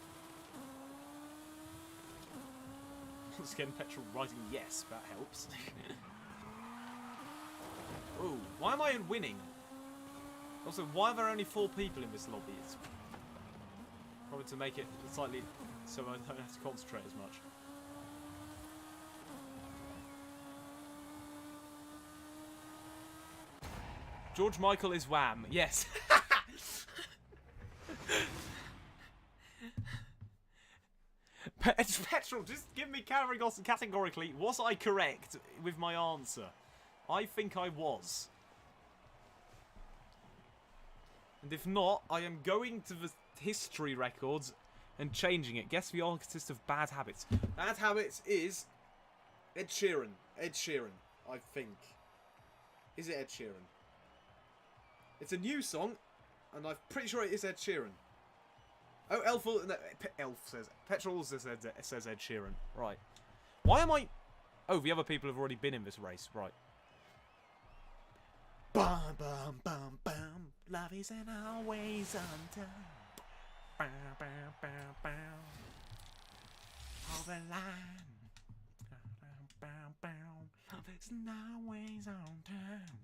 A: Once again, Petrol writing yes, that helps. Ooh, why am I winning? Also, why are there only 4 people in this lobby? It's probably to make it slightly so I don't have to concentrate as much. George Michael is Wham. Yes. Petrol, just give me categorically, was I correct with my answer? I think I was. And if not, I am going to the history records and changing it. Guess the artist of Bad Habits. Bad Habits is Ed Sheeran. Ed Sheeran, I think. Is it Ed Sheeran? It's a new song, and I'm pretty sure it is Ed Sheeran. Oh, Elf says... Petrol says Ed Sheeran. Right. Why am I... Oh, the other people have already been in this race. Right. Bum, bum, bum, bum. Love isn't always on time. Bum, bum, bum, bum. Over the line. Bum, bum, bum. Love isn't always on time.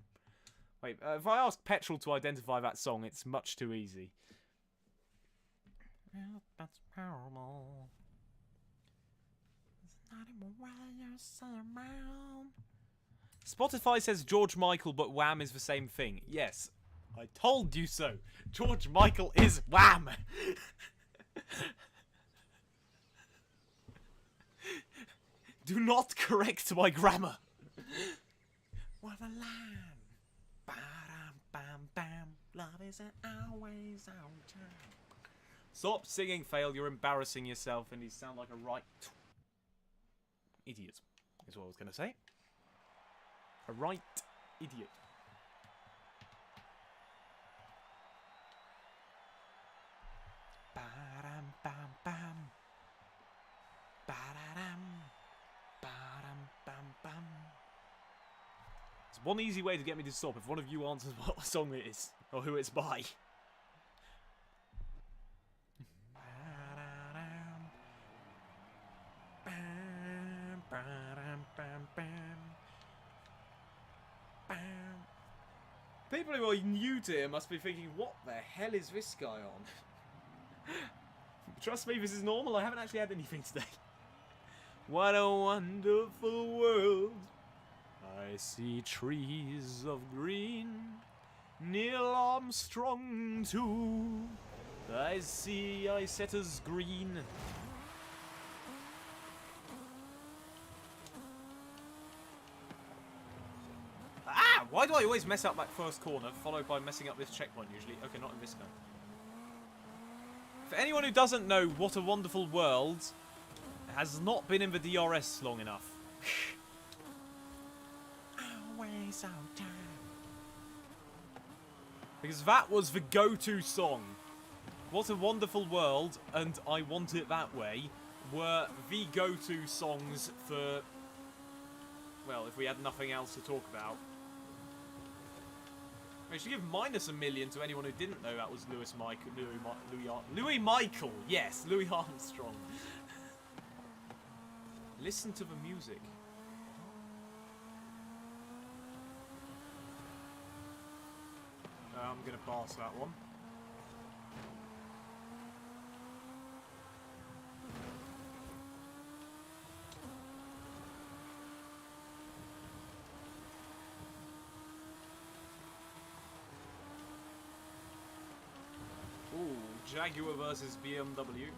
A: Wait, if I ask Petrol to identify that song, it's much too easy. Well, that's horrible. It's not even where you're around. Spotify says George Michael, but Wham is the same thing. Yes, I told you so. George Michael is Wham. Do not correct my grammar. What a line. Bam, bam. Love isn't always on time. Stop singing, Fail. You're embarrassing yourself, and you sound like a right idiot. Is what I was going to say. A right idiot. Ba-dam, bam, bam. Ba-da-dam. Ba-dam, bam, bam. There's one easy way to get me to stop if one of you answers what song it is, or who it's by. Bam, ba-dam, bam, bam. People who are new to him must be thinking, what the hell is this guy on? Trust me, this is normal. I haven't actually had anything today. What a wonderful world. I see trees of green. Neil Armstrong too. I see Isetta's green. Why do I always mess up that first corner, followed by messing up this checkpoint usually? Okay, not in this one. For anyone who doesn't know What a Wonderful World, has not been in the DRS long enough. Always on time. Because that was the go-to song. What a Wonderful World and I Want It That Way were the go-to songs for, well, if we had nothing else to talk about. We should give -1 million to anyone who didn't know that was Louis Michael. Yes, Louis Armstrong. Listen to the music. I'm gonna pass that one. Jaguar versus BMW.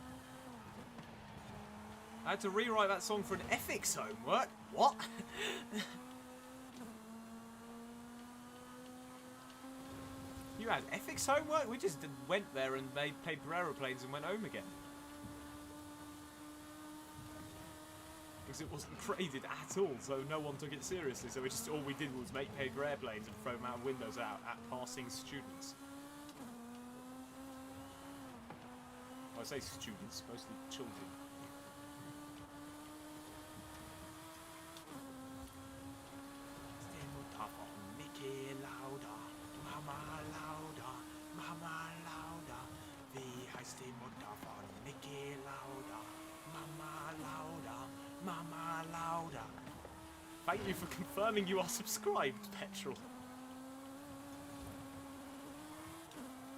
A: I had to rewrite that song for an ethics homework. What? You had ethics homework? We just went there and made paper aeroplanes and went home again. Because it wasn't graded at all, so no one took it seriously. So all we did was make paper airplanes and throw them out of windows at passing students. I say students, mostly children. Thank you for confirming you are subscribed, Petrol.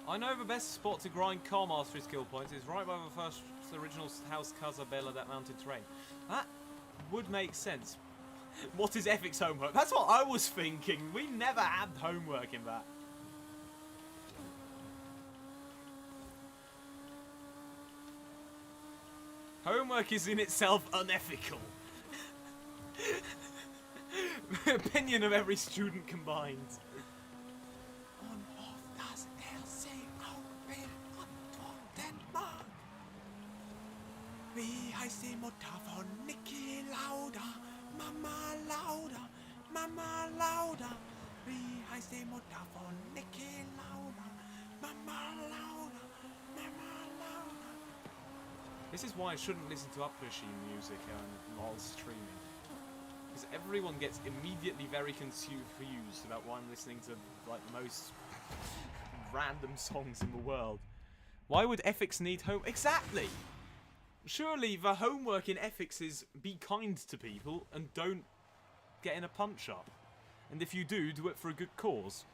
A: I know the best spot to grind car mastery skill points is right by the first original house Casabella that mounted terrain. That would make sense. What is ethics homework? That's what I was thinking. We never had homework in that. Homework is in itself unethical. The opinion of every student combined. Vi heißt die Mutter von Niki Lauda, Mama Lauda, Mama Lauda. Wie heißt die Mutter von Niki Lauda? Mama Lauda, Mama Lauda. This is why I shouldn't listen to uprishy music while streaming. Because everyone gets immediately very confused about why I'm listening to like the most random songs in the world. Why would ethics need home? Exactly! Surely the homework in ethics is be kind to people and don't get in a punch-up. And if you do, do it for a good cause.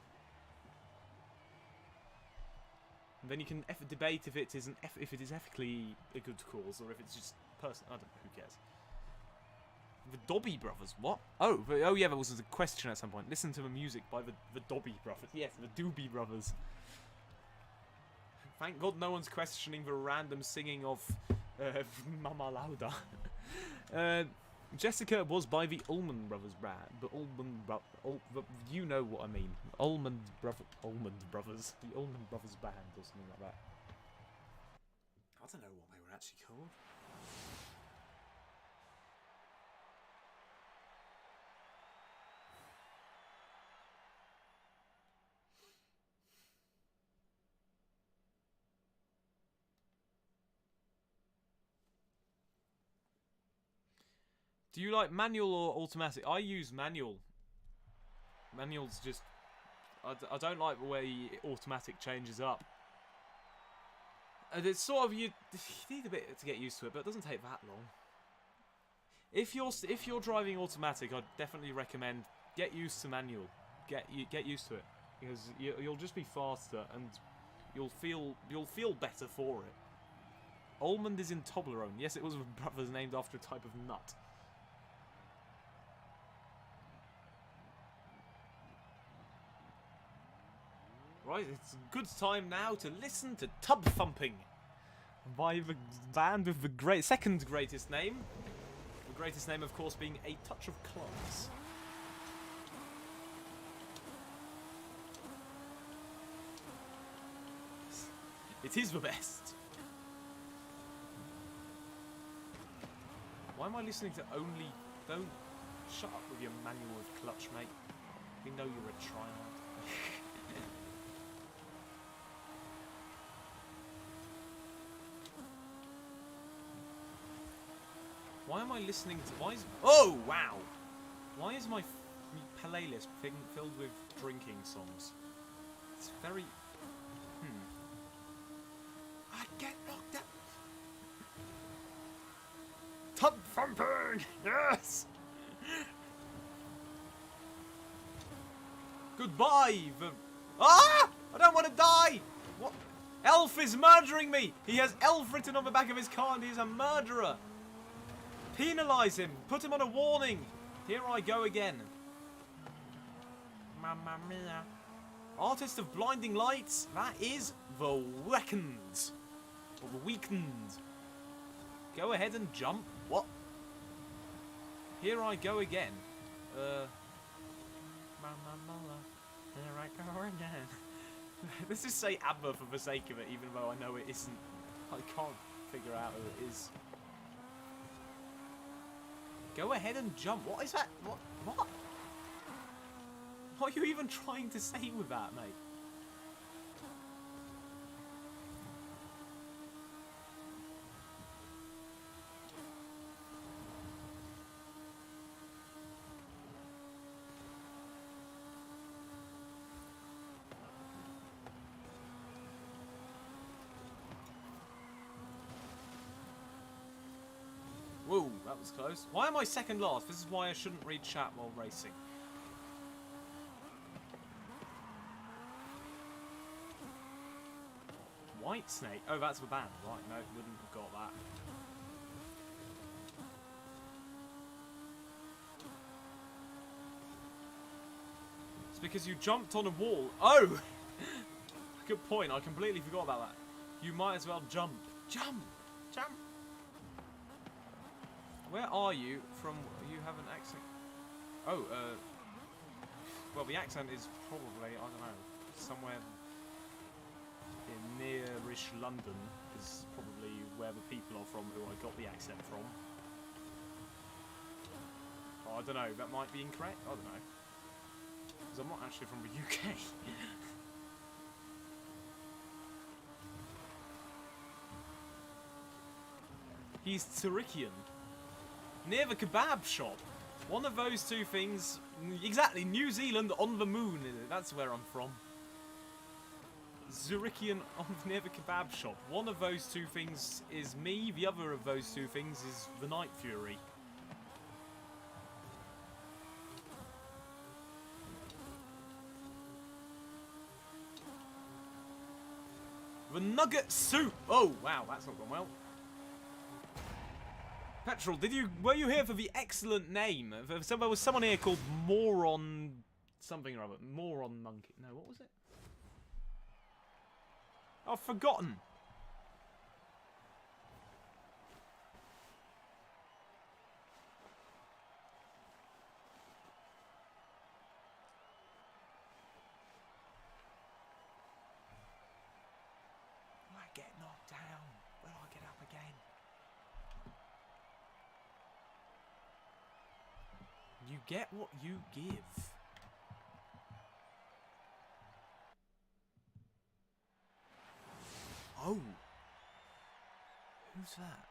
A: And then you can debate if it is ethically a good cause or if it's just personal. I don't know, who cares? The Dobby Brothers, what? Oh yeah, there was a question at some point. Listen to the music by the Dobby Brothers. Yes, the Doobie Brothers. Thank God no one's questioning the random singing of Mama Lauda. Jessica was by the Allman Brothers band. The you know what I mean. Allman Brothers. The Allman Brothers band or something like that. I don't know what they were actually called. Do you like manual or automatic? I use manual. Manual's just... I don't like the way automatic changes up. And it's sort of... You need a bit to get used to it, but it doesn't take that long. If you're driving automatic, I'd definitely recommend get used to manual. Get used to it. Because you'll just be faster and you'll feel better for it. Almond is in Toblerone. Yes, it was a brother's named after a type of nut. Right, it's a good time now to listen to Tub Thumping by the band with the second greatest name. The greatest name, of course, being A Touch of Class. It is the best. Why am I listening to only... Don't shut up with your manual of clutch, mate. We know you're a tryhard. Why am I listening to... Why is... Oh, wow! Why is my playlist filled with drinking songs? It's very... I get knocked up! Tub thumping! Yes! Goodbye! Ah! I don't want to die! What? Elf is murdering me! He has Elf written on the back of his car and he's a murderer! Penalise him! Put him on a warning! Here I go again. Mamma mia. Artist of Blinding Lights, that is The Weeknd. Or The Weeknd. Go ahead and jump. What? Here I go again. Mamma mia. Here I go again. Let's just say ABBA for the sake of it, even though I know it isn't. I can't figure out who it is. Go ahead and jump. What is that? What? What are you even trying to say with that, mate? Whoa, that was close. Why am I second last? This is why I shouldn't read chat while racing. White Snake? Oh, that's the band. Right, no, wouldn't have got that. It's because you jumped on a wall. Oh! Good point. I completely forgot about that. You might as well jump. Jump! Jump! Where are you from? You have an accent. Oh, well, the accent is probably, I don't know, somewhere in near-ish London is probably where the people are from who I got the accent from. Oh, I don't know, that might be incorrect. I don't know. because I'm not actually from the UK. He's Turikian. Near the kebab shop. One of those two things. Exactly, New Zealand on the moon. That's where I'm from. Zurichian near the kebab shop. One of those two things is me. The other of those two things is the Night Fury. The nugget soup. Oh wow, that's not gone well. Petrol, were you here for the excellent name? There was someone here called Moron something or other. Moron Monkey. No, what was it? I've forgotten. Will I get knocked down? Will I get up again? You get what you give. Oh. Who's that?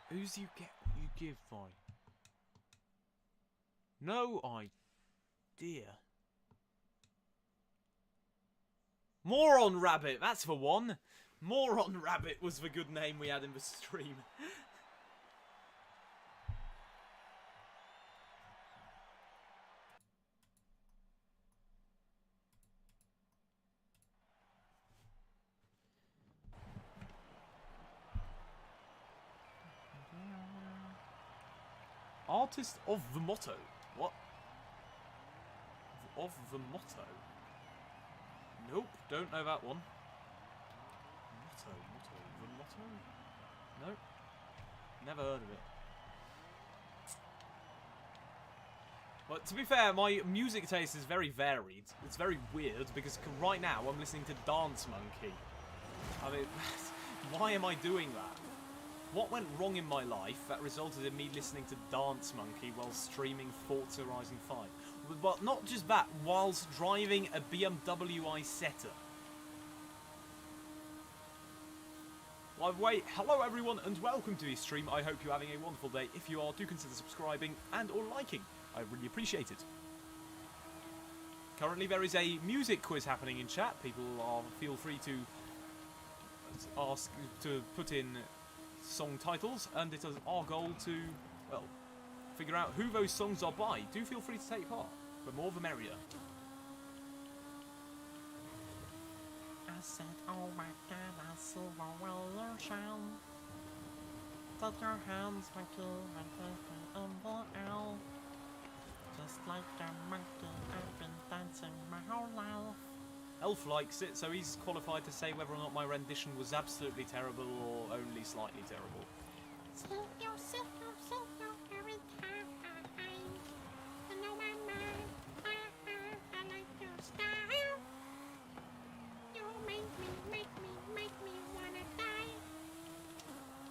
A: Who's you get what you give by? No idea. Moron Rabbit, that's the one. Moron Rabbit was the good name we had in the stream. Artist of the motto. What? Of the motto? Nope, don't know that one. Motto. The motto? Nope. Never heard of it. But to be fair, my music taste is very varied. It's very weird because right now I'm listening to Dance Monkey. I mean, why am I doing that? What went wrong in my life that resulted in me listening to Dance Monkey while streaming Forza Horizon 5? But not just that, whilst driving a BMW Isetta. Wait, hello everyone and welcome to this stream. I hope you're having a wonderful day. If you are, do consider subscribing and or liking. I really appreciate it. Currently there is a music quiz happening in chat. People feel free to ask to put in song titles, and it is our goal to, well, figure out who those songs are by. Do feel free to take part. The more the merrier.
B: I said, oh my god, I see the way you shine. Take your hands, monkey, and take me in the air. Just like a monkey, I've been dancing my whole life.
A: Elf likes it, so he's qualified to say whether or not my rendition was absolutely terrible or only slightly terrible.
B: See yourself, you're very kind. You know my mind, I like your style. You make me wanna die.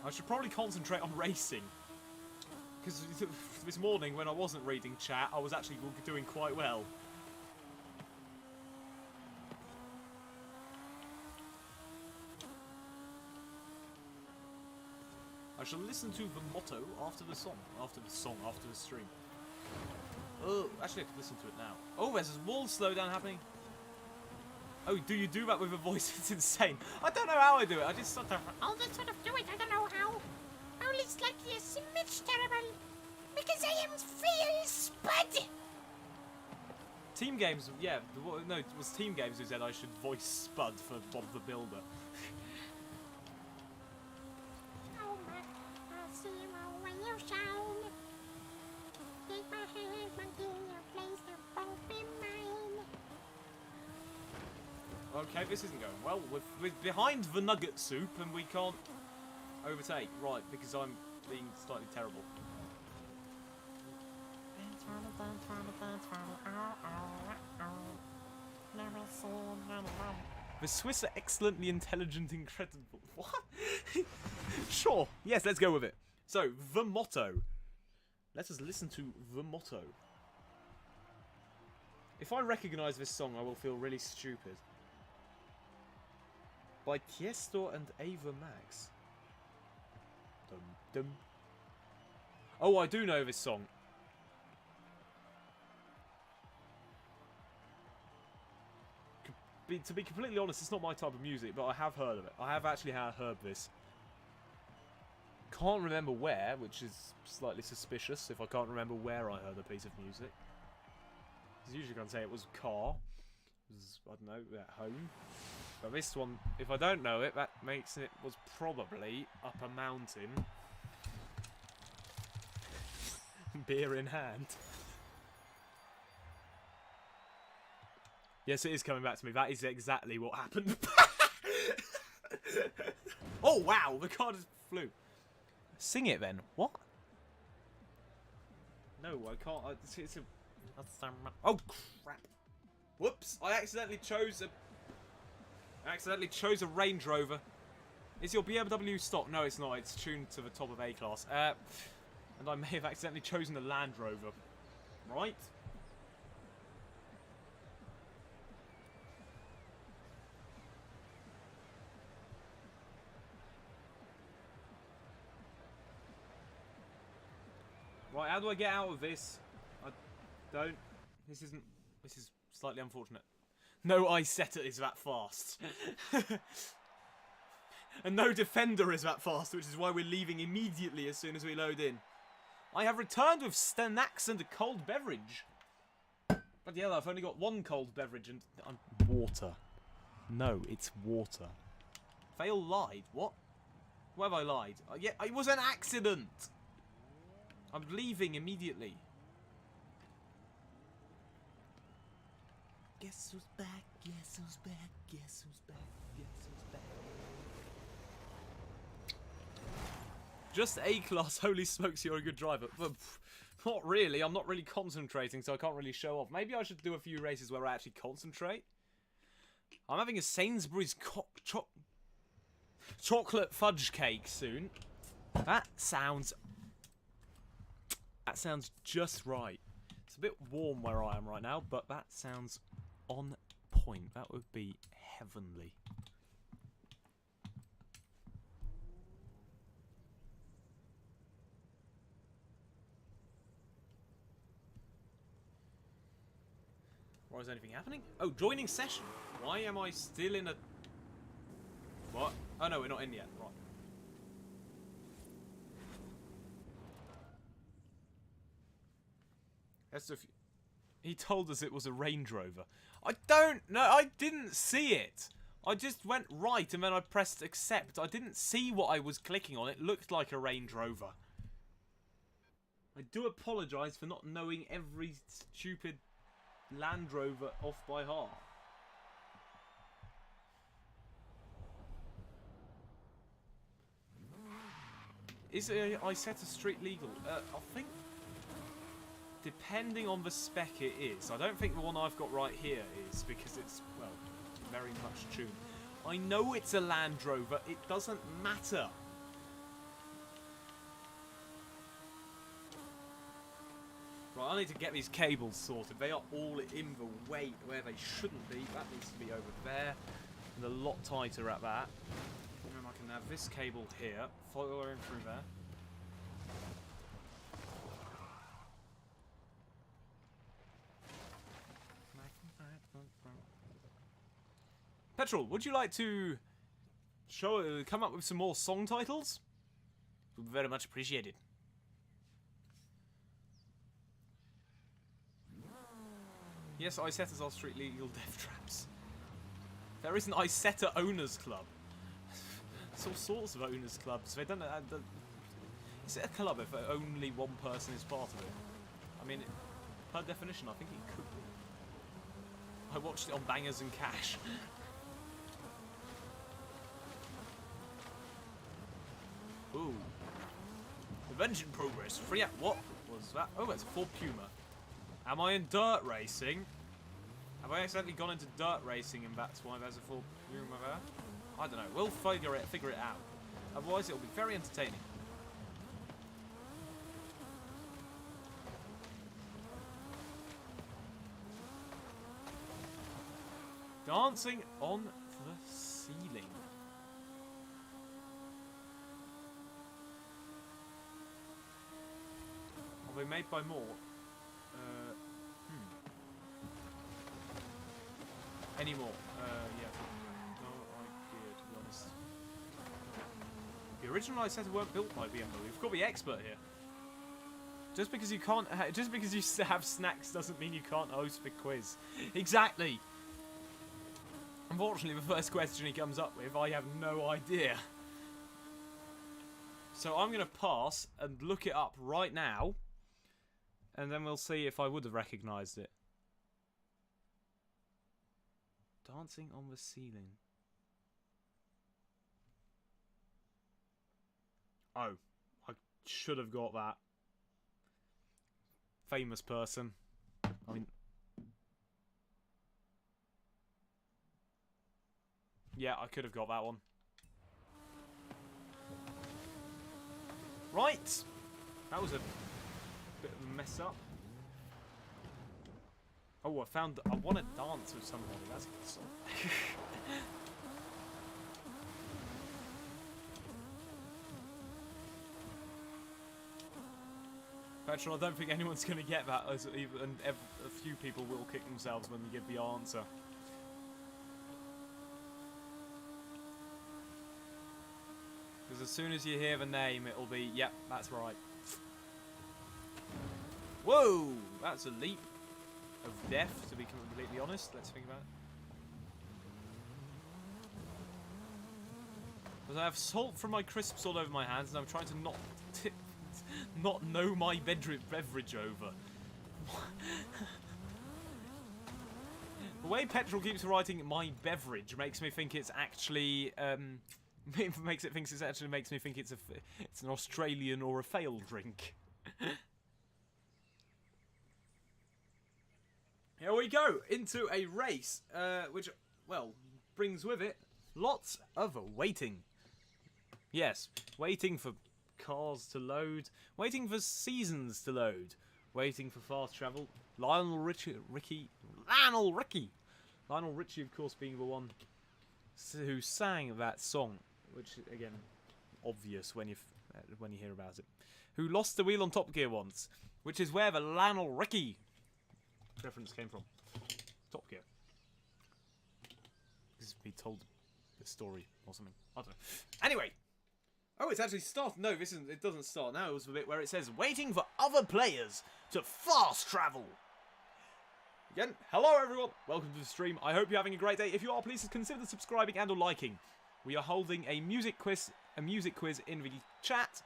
A: I should probably concentrate on racing. Because this morning when I wasn't reading chat, I was actually doing quite well. I shall listen to the motto after the song. After the stream. Oh, actually I can listen to it now. Oh, there's a wall slowdown happening. Oh, do you do that with a voice? It's insane. I don't know how I do it. I just sort of...
B: I'll just sort of do it, I don't know how. Only slightly a smidge terrible. Because I am Phil Spud.
A: Team Games, yeah. No, it was Team Games who said I should voice Spud for Bob the Builder. Okay, this isn't going well. We're behind the nugget soup and we can't overtake. Right, because I'm being slightly terrible. The Swiss are excellently intelligent, incredible. What? Sure. Yes, let's go with it. So, the motto. Let us listen to the motto. If I recognise this song, I will feel really stupid. By Tiesto and Ava Max. Dum dum. Oh, I do know this song. To be completely honest, it's not my type of music, but I have heard of it. I have actually heard this. Can't remember where, which is slightly suspicious if I can't remember where I heard a piece of music. I was usually going to say it was a car. It was, I don't know, at home. But this one, if I don't know it, that makes it was probably up a mountain. Beer in hand. Yes, it is coming back to me. That is exactly what happened. Oh, wow. The car just flew. Sing it, then. What? No, I can't. It's a... Oh, crap. Whoops. I accidentally chose a Range Rover. Is your BMW stock? No, it's not. It's tuned to the top of A-Class. And I may have accidentally chosen a Land Rover. Right? Right, how do I get out of this? I don't... This is slightly unfortunate. No Isetta is that fast. And no Defender is that fast, which is why we're leaving immediately as soon as we load in. I have returned with snacks and a cold beverage. But yeah, I've only got one cold beverage and... water. No, it's water. Fail lied. What? Where have I lied? Yeah, it was an accident. I'm leaving immediately. Guess who's back? Guess who's back? Guess who's back? Guess who's back? Just A-Class, holy smokes, you're a good driver. But, not really, I'm not really concentrating, so I can't really show off. Maybe I should do a few races where I actually concentrate. I'm having a Sainsbury's chocolate fudge cake soon. That sounds just right. It's a bit warm where I am right now, but that sounds on point. That would be heavenly. Why is anything happening? Oh, joining session. Why am I still in a... What? Oh no, we're not in yet. Right. He told us it was a Range Rover. I don't know. I didn't see it. I just went right and then I pressed accept. I didn't see what I was clicking on. It looked like a Range Rover. I do apologise for not knowing every stupid Land Rover off by heart. Is Isetta Street legal? I think... Depending on the spec it is. I don't think the one I've got right here is, because it's, well, very much tuned. I know it's a Land Rover, it doesn't matter. Right, I need to get these cables sorted. They are all in the way where they shouldn't be. That needs to be over there, and a lot tighter at that. And then I can have this cable here, following through there. Petrol, would you like to come up with some more song titles? Would be very much appreciated. Yes, Isetta's our street legal death traps. There is an Isetta Owners Club. There's all sorts of owners clubs. They don't know. Is it a club if only one person is part of it? I mean, per definition, I think it could be. I watched it on Bangers and Cash. Ooh. Revenge in progress. Free out. What was that? Oh, it's a Ford Puma. Am I in dirt racing? Have I accidentally gone into dirt racing and that's why there's a Ford Puma there? I don't know. We'll figure it out. Otherwise, it'll be very entertaining. Dancing on the ceiling. Are they made by more? Any more? Yeah. No idea, to be honest. The original Isetta weren't built by BMW. We've got the expert here. Just because you can't, just because you have snacks doesn't mean you can't host the quiz. Exactly. Unfortunately, the first question he comes up with, I have no idea. So I'm going to pass and look it up right now. And then we'll see if I would have recognised it. Dancing on the ceiling. Oh, I should have got that. Famous person. I mean... Yeah, I could have got that one. Right! That was a bit of a mess up. Oh, I want to dance with somebody. That's a good song. Petrol, I don't think anyone's going to get that, and a few people will kick themselves when you give the answer. Because as soon as you hear the name, it'll be, yep, that's right. Whoa! That's a leap of death, to be completely honest. Let's think about it. Because I have salt from my crisps all over my hands, and I'm trying to not know my beverage over. The way Petrol keeps writing "my beverage" makes me think it's actually makes me think it's an Australian or a failed drink. Here we go into a race, which, well, brings with it lots of waiting. Yes, waiting for cars to load, waiting for seasons to load, waiting for fast travel. Lionel Richie, of course, being the one who sang that song, which again, obvious when you hear about it. Who lost the wheel on Top Gear once, which is where the Lionel Richie reference came from. Top Gear. Because he told the story or something. I don't know. Anyway. Oh, it's actually started. No, this isn't. It doesn't start now. It was the bit where it says, waiting for other players to fast travel. Again, hello everyone. Welcome to the stream. I hope you're having a great day. If you are, please consider subscribing and or liking. We are holding a music quiz in the chat.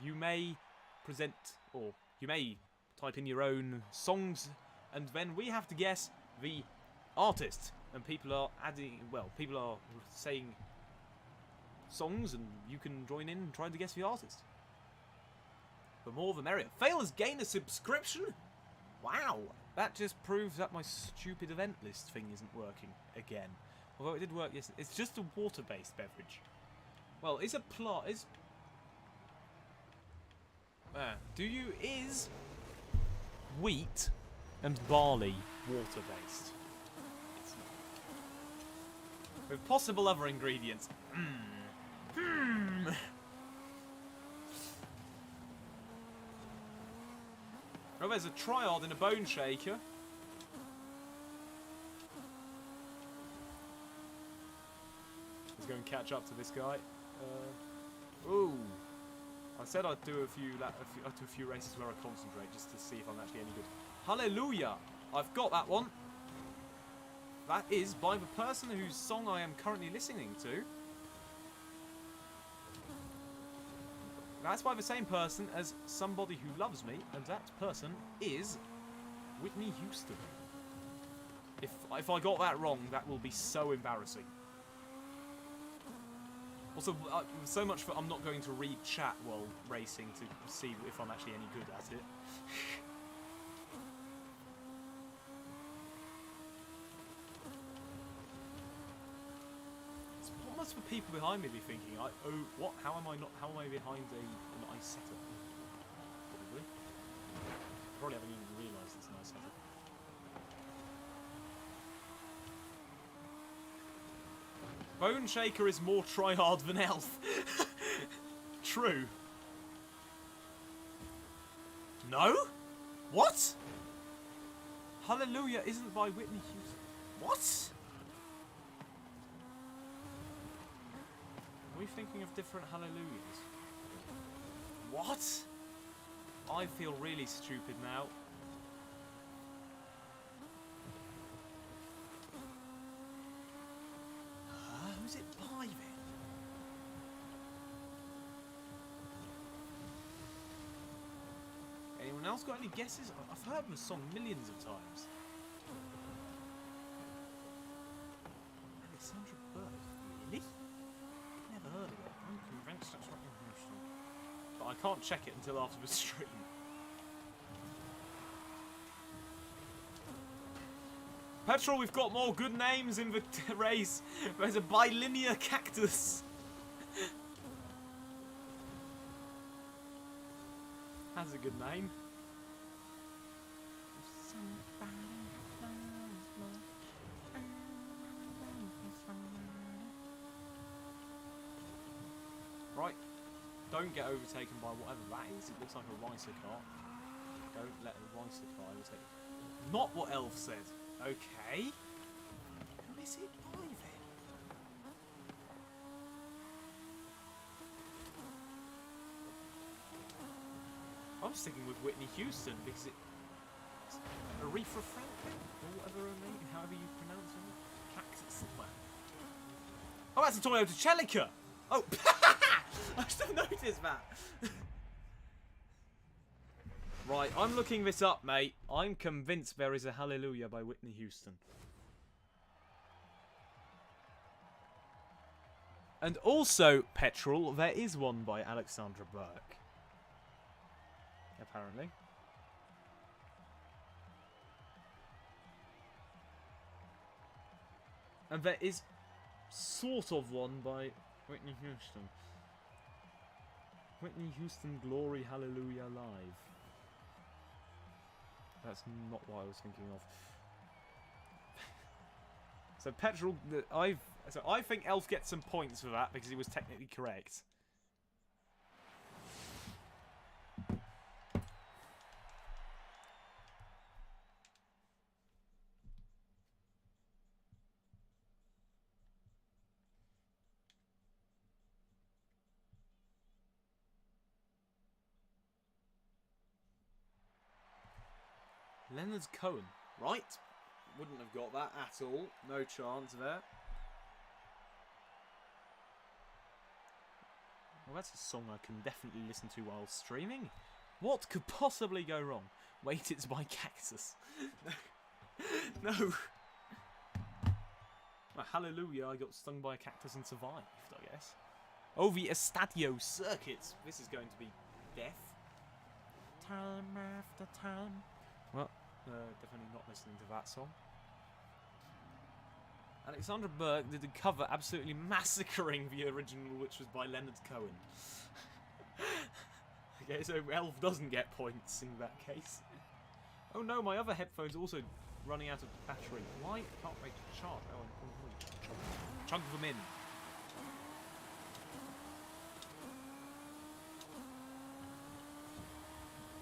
A: You may present, or you may type in your own songs, and then we have to guess the artist. And people are people are saying songs, and you can join in trying to guess the artist. The more the merrier. Fail has gained a subscription? Wow. That just proves that my stupid event list thing isn't working again. Although it did work yesterday. It's just a water-based beverage. Well, is wheat and barley water-based? With possible other ingredients. Oh, there's a triad in a bone shaker. Let's go and catch up to this guy. Ooh. I said I'd do a few races where I concentrate just to see if I'm actually any good. Hallelujah! I've got that one. That is by the person whose song I am currently listening to. That's by the same person as Somebody Who Loves Me, and that person is Whitney Houston. If I got that wrong, that will be so embarrassing. Also, so much for I'm not going to read chat while racing to see if I'm actually any good at it. What must the people behind me be thinking? What? How am I behind an Isetta? Probably haven't even realised it's an Isetta. Bone Shaker is more tryhard than Elf. True. No? What? Hallelujah isn't by Whitney Houston. What? Are we thinking of different Hallelujahs? What? I feel really stupid now. Who's it by then? Anyone else got any guesses? I've heard the song millions of times. Alexandra Burke? Really? Never heard of it. I'm convinced that's not interesting. But I can't check it until after the stream. Petrol, we've got more good names in the race. There's a bilinear cactus. That's a good name. Right. Don't get overtaken by whatever that is. It looks like a ricer car. Don't let a ricer car overtake you. Not what Elf said. Okay. Who is it by then? I'm sticking with Whitney Houston because it's Aretha Franklin or whatever her name, however you pronounce her. Cactus somewhere. Oh, that's a Toyota Celica. Oh, I should have noticed that. Right, I'm looking this up, mate. I'm convinced there is a Hallelujah by Whitney Houston. And also, Petrol, there is one by Alexandra Burke. Apparently. And there is sort of one by Whitney Houston. Whitney Houston Glory Hallelujah Live. That's not what I was thinking of. So Petrol, I think Elf gets some points for that because he was technically correct. Leonard Cohen, right? Wouldn't have got that at all. No chance there. Well, that's a song I can definitely listen to while streaming. What could possibly go wrong? Wait, it's by Cactus. No. Well, hallelujah, I got stung by a cactus and survived, I guess. Oh, the Estadio circuits. This is going to be death.
B: Time after time.
A: Well, definitely not listening to that song. Alexandra Burke did a cover absolutely massacring the original, which was by Leonard Cohen. Okay, so Elf doesn't get points in that case. Oh no, my other headphones are also running out of battery. Why can't they charge? Oh, chunk them in.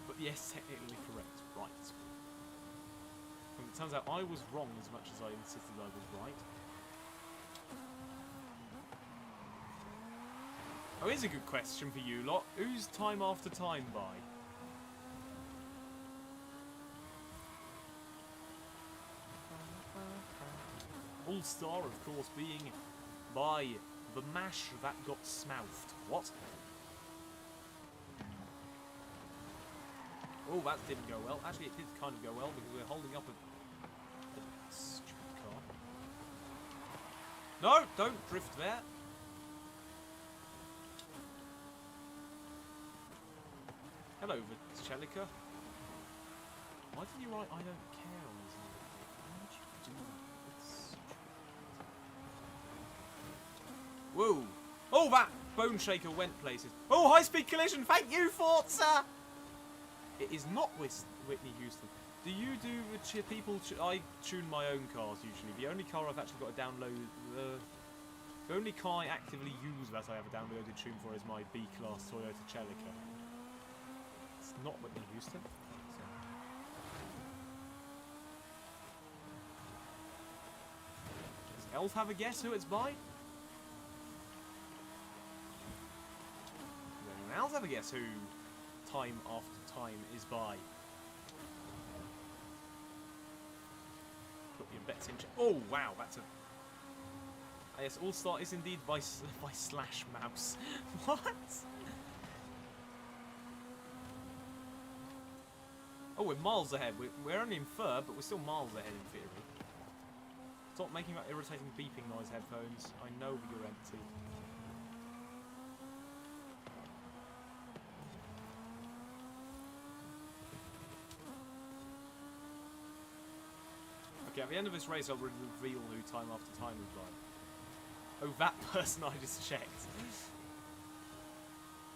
A: But yes, technically correct. Right. And it turns out I was wrong as much as I insisted I was right. Oh, here's a good question for you lot. Who's Time After Time by? All-Star, of course, being by the mash that got smouthed. What? Oh, that didn't go well. Actually, it did kind of go well because we're holding up a stupid car. No, don't drift there. Hello, Vicelica. Why did you write I don't care on his name? Why would you do that? Whoa! Oh, that Bone Shaker went places. Oh, high-speed collision! Thank you, Forza! It is not Whitney Houston. Do you do the people... I tune my own cars, usually. The only car I've actually got to download... The only car I actively use that I have a downloaded tune for is my B-Class Toyota Celica. It's not Whitney Houston. So. Does Elf have a guess who it's by? Does anyone else have a guess who Time After Time is by? Put your bets in. Oh wow, that's a. Yes, All Star is indeed by Slash Mouse. What? Oh, we're miles ahead. We're only in third, but we're still miles ahead in theory. Stop making that irritating beeping noise, headphones. I know you're empty. Okay, at the end of this race, I'll reveal who Time After Time is by. Oh, that person I just checked.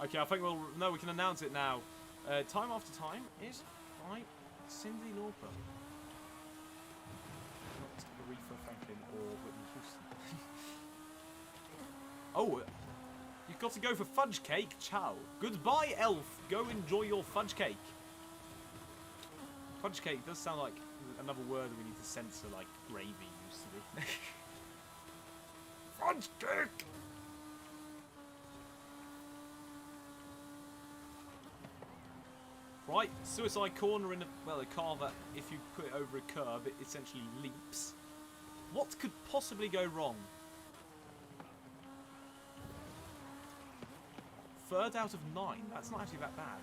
A: Okay, I think we can announce it now. Time After Time is by Cyndi Lauper. Not Aretha Franklin or Whitney Houston. Oh, you've got to go for fudge cake? Ciao. Goodbye, Elf. Go enjoy your fudge cake. Fudge cake does sound like another word we need to censor, like gravy used to be. Fudge cake! Right, suicide corner in a car that, if you put it over a curb, it essentially leaps. What could possibly go wrong? Third out of 9. That's not actually that bad.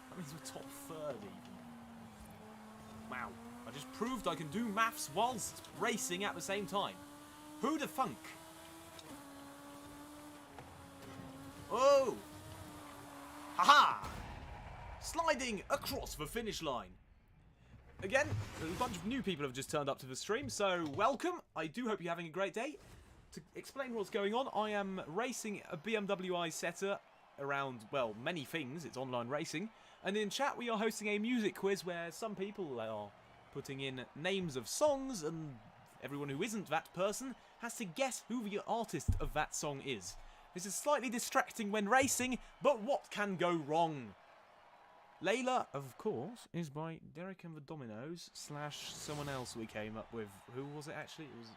A: That means we're top third even. Wow. I just proved I can do maths whilst racing at the same time. Who the funk? Oh! Haha! Sliding across the finish line. Again, a bunch of new people have just turned up to the stream, so welcome. I do hope you're having a great day. To explain what's going on, I am racing a BMW Isetta around, well, many things. It's online racing. And in chat, we are hosting a music quiz where some people are putting in names of songs, and everyone who isn't that person has to guess who the artist of that song is. This is slightly distracting when racing, but what can go wrong? Layla, of course, is by Derek and the Dominoes / someone else we came up with. Who was it actually? It was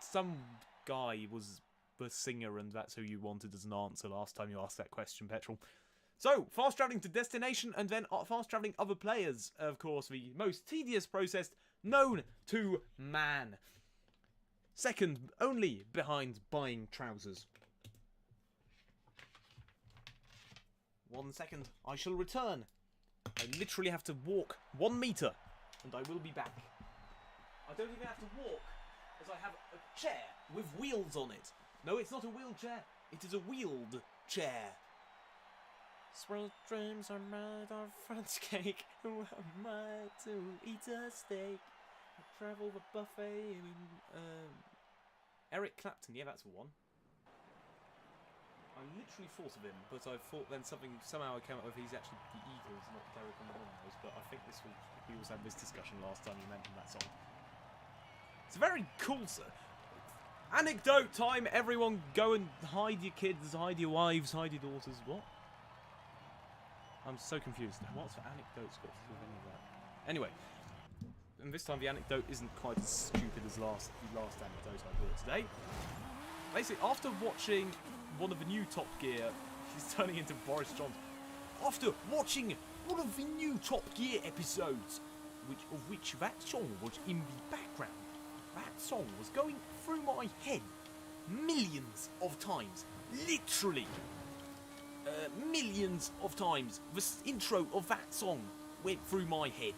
A: some guy was the singer, and that's who you wanted as an answer last time you asked that question, Petrol. So, fast travelling to destination and then fast travelling other players. Of course, the most tedious process known to man. Second only behind buying trousers. 1 second, I shall return. I literally have to walk 1 meter, and I will be back. I don't even have to walk, as I have a chair with wheels on it. No, it's not a wheelchair, it is a wheeled chair.
B: Sweet dreams are made of fudge cake. Who am I to eat a steak? I travel the buffet.
A: Eric Clapton, yeah, that's one. I literally thought of him, but I thought then somehow I came up with he's actually the Eagles, not Derek and the Dominoes. But I think we also had this discussion last time you mentioned that song. It's a very cool anecdote time. Everyone, go and hide your kids, hide your wives, hide your daughters. What? I'm so confused. What's the anecdotes got to do with any of that? Anyway, and this time the anecdote isn't quite as stupid as the last anecdote I brought today. Basically, after watching one of the new Top Gear, he's turning into Boris Johnson. After watching one of the new Top Gear episodes, which that song was in the background, that song was going through my head millions of times, literally. Millions of times. The intro of that song went through my head.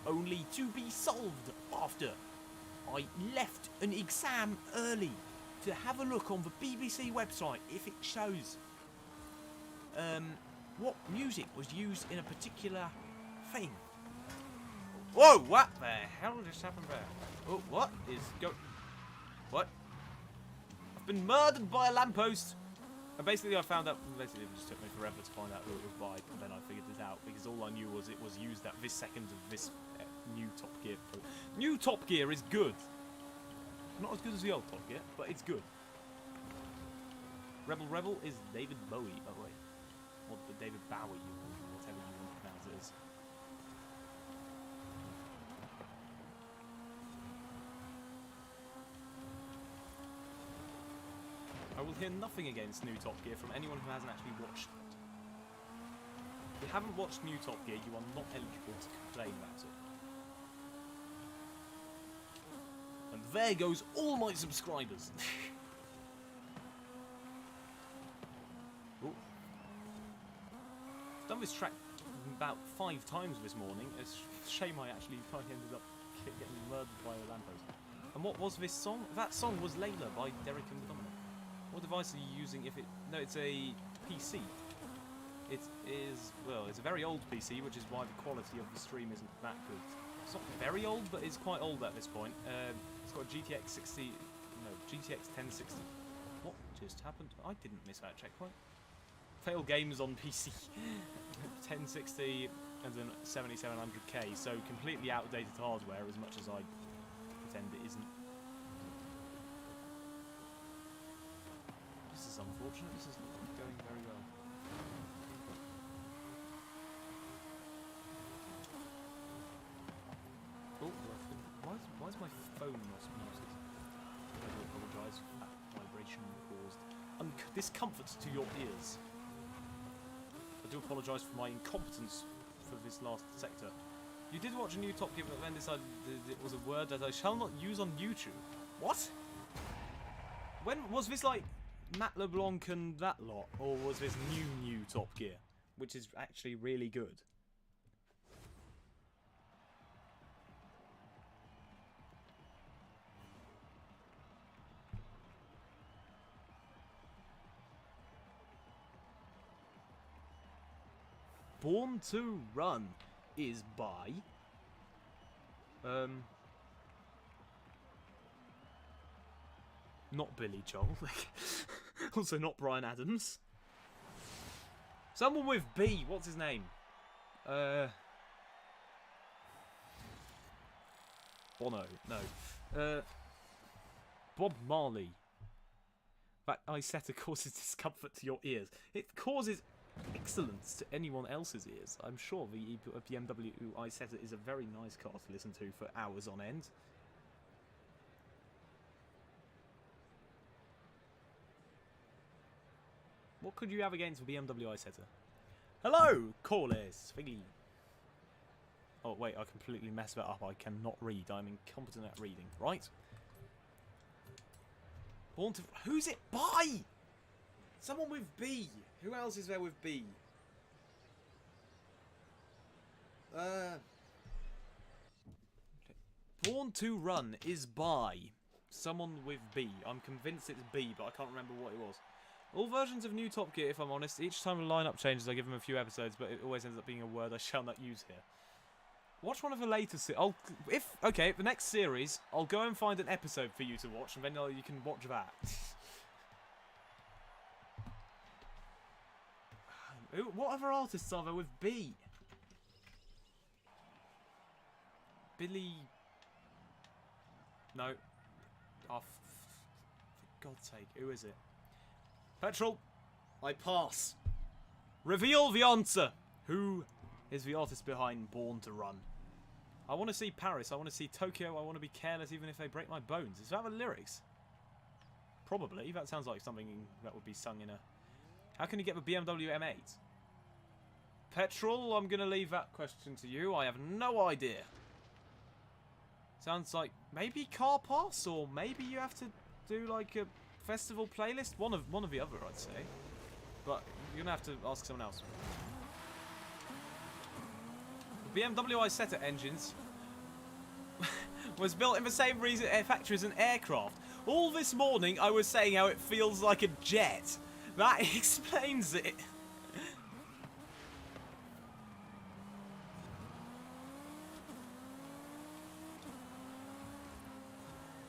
A: Only to be solved after I left an exam early to have a look on the BBC website if it shows what music was used in a particular thing. Whoa, what the hell just happened there? Oh, what is going... What? I've been murdered by a lamppost. And basically I found out, it just took me forever to find out who it was by, and then I figured it out, because all I knew was it was used at this second of this new Top Gear. New Top Gear is good. Not as good as the old Top Gear, but it's good. Rebel is David Bowie, by the way. Or David Bowie, or whatever you want to pronounce it as. I will hear nothing against new Top Gear from anyone who hasn't actually watched it. If you haven't watched new Top Gear, you are not eligible to complain about it. And there goes all my subscribers. Ooh. I've done this track about 5 times this morning. It's a shame I ended up getting murdered by a lamppost. And what was this song? That song was Layla by Derek and the Domino. What device are you using if it... No, it's a PC. It is... Well, it's a very old PC, which is why the quality of the stream isn't that good. It's not very old, but it's quite old at this point. It's got a GTX 60... No, GTX 1060. What just happened? I didn't miss that checkpoint. Failgames on PC. 1060 and then 7700K, so completely outdated hardware as much as I pretend it isn't. This is unfortunate. This is not going very well. Oh, why is my phone not muted? I do apologise for that vibration caused discomfort to your ears. I do apologise for my incompetence for this last sector. You did watch a new Top Gear, but then decided it was a word that I shall not use on YouTube. What? When was this, like Matt LeBlanc and that lot, or was this new Top Gear, which is actually really good? Born to Run is by not Billy Joel, also not Bryan Adams. Someone with B. What's his name? Bono. No. Bob Marley. That Isetta causes discomfort to your ears. It causes excellence to anyone else's ears. I'm sure the BMW Isetta is a very nice car to listen to for hours on end. What could you have against the BMW Isetta? Hello, callers. Thingy. Oh wait, I completely messed that up. I cannot read. I'm incompetent at reading. Right. Born to... Who's it by? Someone with B. Who else is there with B? Born to Run is by someone with B. I'm convinced it's B, but I can't remember what it was. All versions of new Top Gear, if I'm honest, each time a lineup changes, I give them a few episodes, but it always ends up being a word I shall not use here. Watch one of the later okay, the next series, I'll go and find an episode for you to watch, and then you can watch that. What other artists are there with B? Billy... No. Oh, for God's sake, who is it? Petrol, I pass. Reveal the answer. Who is the artist behind Born to Run? I want to see Paris. I want to see Tokyo. I want to be careless even if they break my bones. Is that the lyrics? Probably. That sounds like something that would be sung in a... How can you get the BMW M8? Petrol, I'm going to leave that question to you. I have no idea. Sounds like maybe Car Pass, or maybe you have to do like a festival playlist. One of the other, I'd say. But you're going to have to ask someone else. The BMW Isetta engines was built in the same factory as an aircraft. All this morning I was saying how it feels like a jet. That explains it.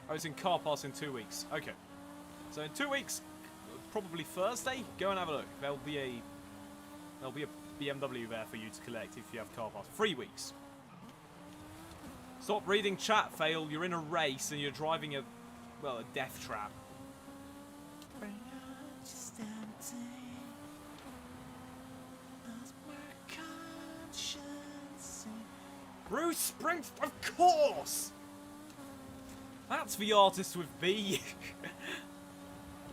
A: I was in Car Pass in 2 weeks. Okay. So in 2 weeks, probably Thursday, go and have a look. There'll be a BMW there for you to collect if you have Car Pass. 3 weeks. Stop reading chat, Fail. You're in a race and you're driving a well, a death trap. Bruce Springsteen, of course! That's the artist with B.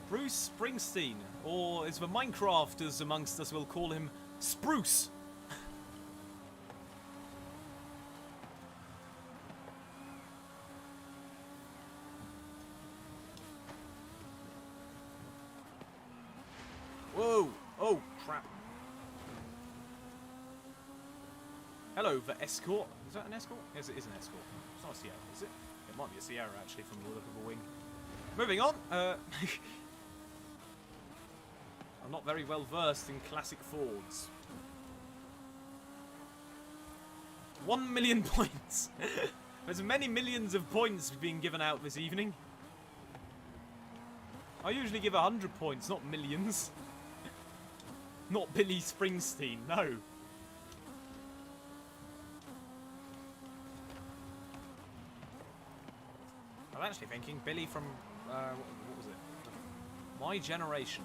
A: Bruce Springsteen, or as the Minecrafters amongst us will call him, Spruce. Whoa! Oh, crap. Hello, the escort. Is that an escort? Yes, it is an escort. It's not a Sierra, is it? It might be a Sierra, actually, from the look of the wing. Moving on. I'm not very well versed in classic Fords. 1 million points. There's many millions of points being given out this evening. I usually give 100 points, not millions. Not Billy Springsteen, no. I'm actually thinking Billy from, what was it? My Generation.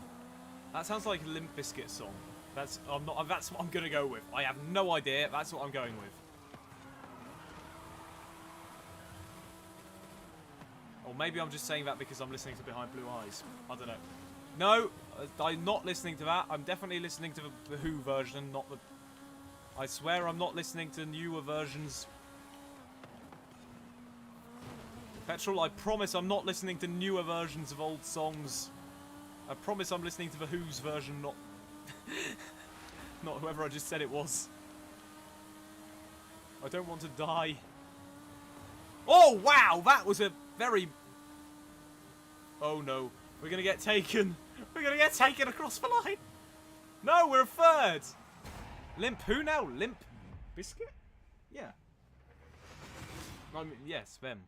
A: That sounds like a Limp Bizkit song. That's what I'm gonna go with. I have no idea. That's what I'm going with. Or maybe I'm just saying that because I'm listening to Behind Blue Eyes. I don't know. No, I'm not listening to that. I'm definitely listening to the Who version, not the... I swear I'm not listening to newer versions. Petrol, I promise I'm not listening to newer versions of old songs. I promise I'm listening to the Who's version, not... not whoever I just said it was. I don't want to die. Oh, wow! That was a very... Oh, no. We're gonna get taken. We're gonna get taken across the line. No, we're a third. Limp who now? Limp Bizkit? Yeah. I mean, yes, them.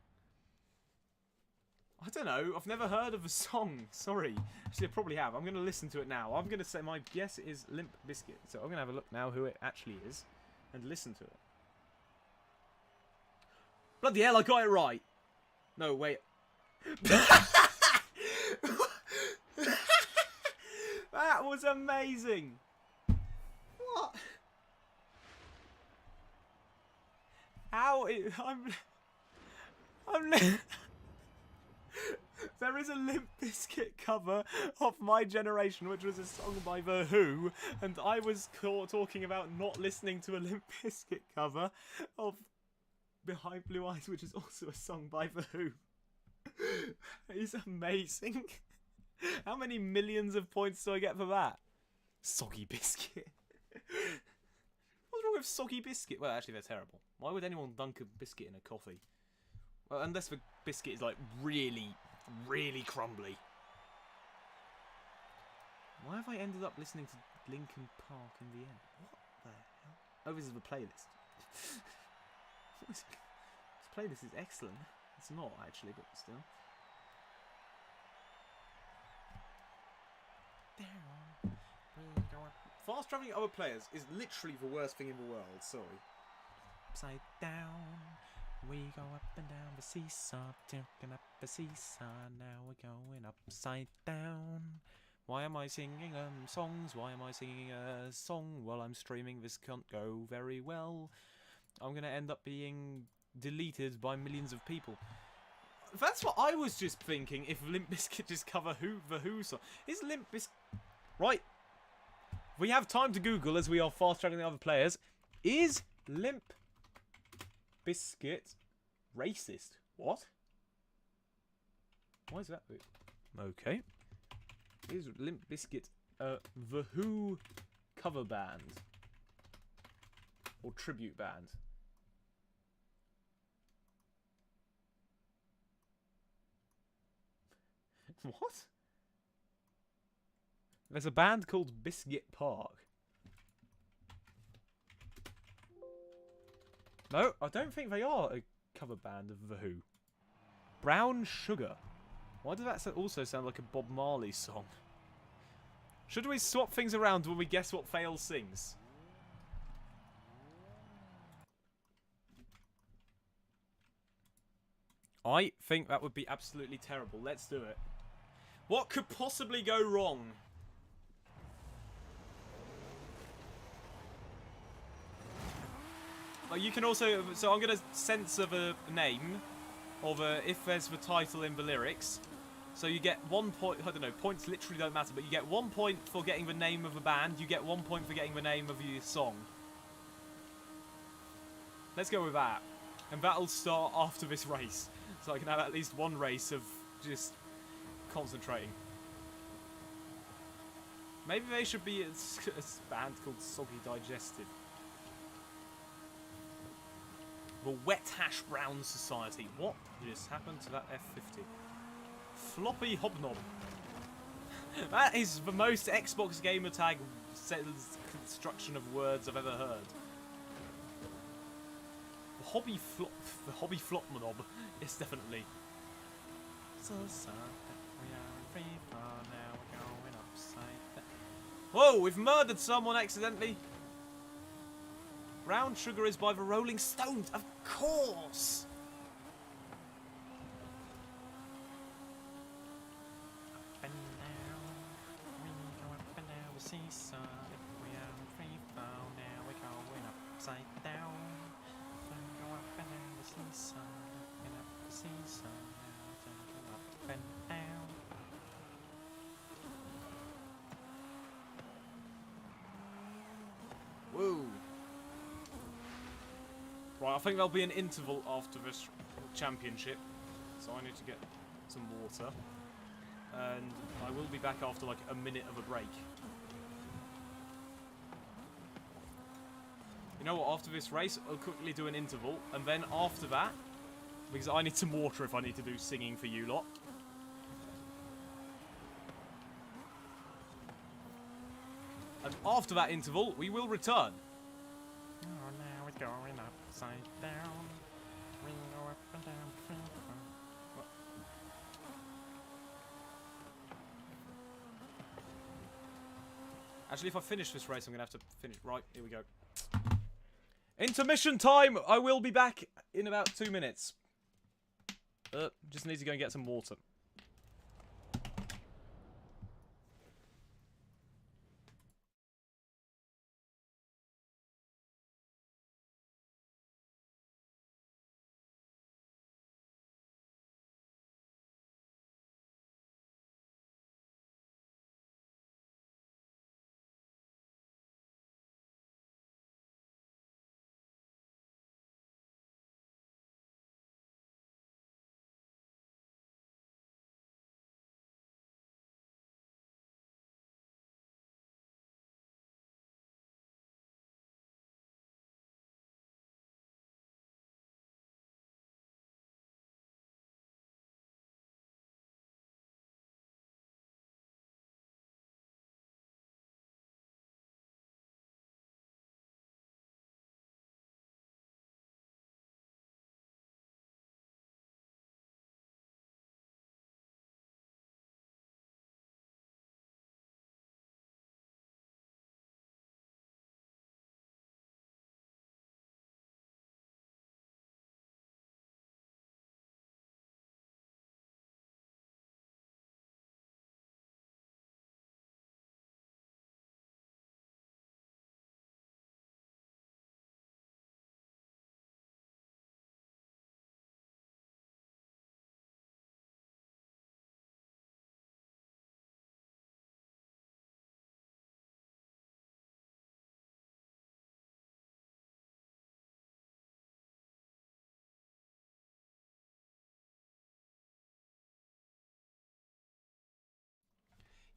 A: I don't know. I've never heard of the song. Sorry. Actually, I probably have. I'm going to listen to it now. I'm going to say my guess is Limp Bizkit. So I'm going to have a look now who it actually is and listen to it. Bloody hell, I got it right. No, wait. That was amazing. What? How? I'm There is a Limp Bizkit cover of My Generation, which was a song by The Who, and I was talking about not listening to a Limp Bizkit cover of Behind Blue Eyes, which is also a song by The Who. It's amazing. How many millions of points do I get for that? Soggy biscuit. What's wrong with soggy biscuit? Well, actually, they're terrible. Why would anyone dunk a biscuit in a coffee? Well, unless the biscuit is like really, really crumbly. Why have I ended up listening to Linkin Park in the end? What the hell? Oh, this is the playlist. This playlist is excellent. It's not actually, but still. Fast travelling other players is literally the worst thing in the world. Sorry.
B: Upside down, we go up and down the seesaw, tilting up the seesaw. Now we're going upside down. Why am I singing songs? Why am I singing a song while I'm streaming? This can't go very well. I'm gonna end up being deleted by millions of people. That's what I was just thinking. If Limp Bizkit just cover the Who song, is Limp Bizkit right? We have time to Google as we are fast tracking the other players. Is Limp Bizkit racist? What? Why is that? Okay. Is Limp Bizkit the Who cover band or tribute band? What? There's a band called Biscuit Park. No, I don't think they are a cover band of The Who. Brown Sugar. Why does that also sound like a Bob Marley song? Should we swap things around when we guess what Fail sings?
A: I think that would be absolutely terrible. Let's do it. What could possibly go wrong? You can also... So I'm going to censor the name of if there's the title in the lyrics. So you get 1 point... I don't know, points literally don't matter, but you get 1 point for getting the name of the band. You get 1 point for getting the name of your song. Let's go with that. And that'll start after this race. So I can have at least one race of just concentrating. Maybe they should be a band called Soggy Digestive. The Wet Hash Brown Society. What just happened to that F50? Floppy Hobnob. That is the most Xbox gamer tag construction of words I've ever heard. The hobby flop mob is definitely. So sad that we are in free fall now, we're going upside down. Whoa, we've murdered someone accidentally. Brown Sugar is by the Rolling Stones, of course. Up and down, we go up and down the seesaw. If we are in free fall now, we're going upside down. Go up and down the seesaw, and up the seesaw now, go up and down. Whoa. Right, I think there'll be an interval after this championship, so I need to get some water. And I will be back after like a minute of a break. You know what, after this race, I'll quickly do an interval, and then after that, because I need some water if I need to do singing for you lot. And after that interval, we will return. Oh, now we're going upside down. We go up and down. What? Actually, if I finish this race, I'm going to have to finish. Right, here we go. Intermission time! I will be back in about 2 minutes. Just need to go and get some water.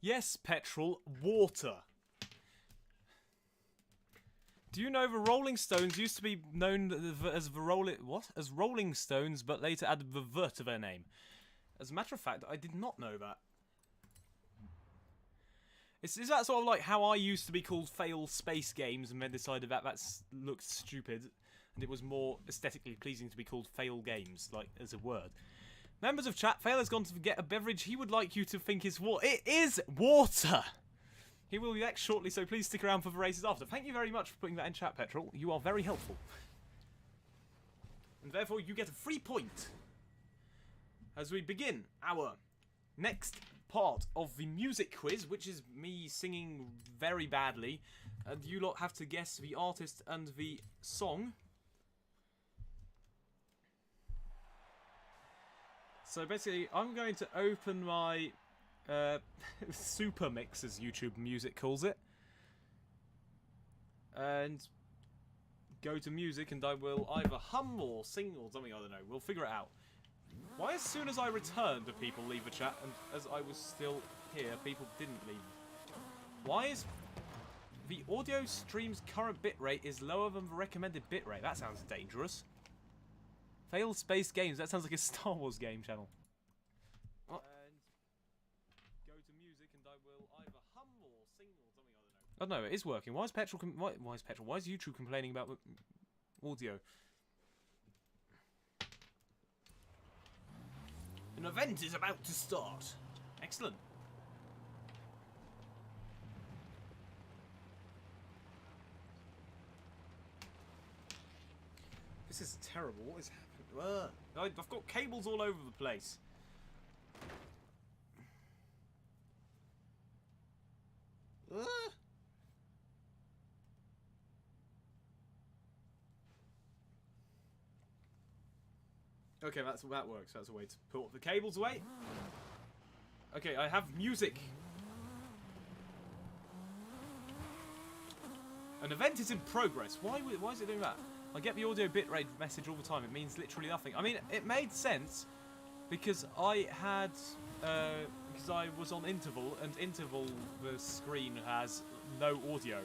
A: Yes, petrol, water. Do you know the Rolling Stones used to be known as as Rolling Stones, but later added the "the" to their name? As a matter of fact, I did not know that. Is that sort of like how I used to be called Fail Space Games, and then decided that looked stupid, and it was more aesthetically pleasing to be called Fail Games, like as a word. Members of chat, Fail has gone to get a beverage he would like you to think is water. It is water! He will be back shortly, so please stick around for the races after. Thank you very much for putting that in chat, Petrol. You are very helpful. And therefore, you get a free point. as we begin our next part of the music quiz, which is me singing very badly, and you lot have to guess the artist and the song. So basically, I'm going to open my Super Mix, as YouTube Music calls it, and go to music, and I will either hum or sing or something, I don't know. We'll figure it out. Why as soon as I returned do people leave the chat, and as I was still here, people didn't leave? Why is the audio stream's current bitrate is lower than the recommended bitrate? That sounds dangerous. Failed Space Games, that sounds like a Star Wars game channel. What? And go to music, and I will either hum or sing or something, I don't know. Oh no, it is working. Why is Why is YouTube complaining about the audio? An event is about to start. Excellent. This is terrible. What is happening? I've got cables all over the place. Okay, that works. That's a way to pull the cables away. Okay, I have music. An event is in progress. Why is it doing that? I get the audio bitrate message all the time. It means literally nothing. I mean, it made sense because I had because I was on interval, and interval the screen has no audio.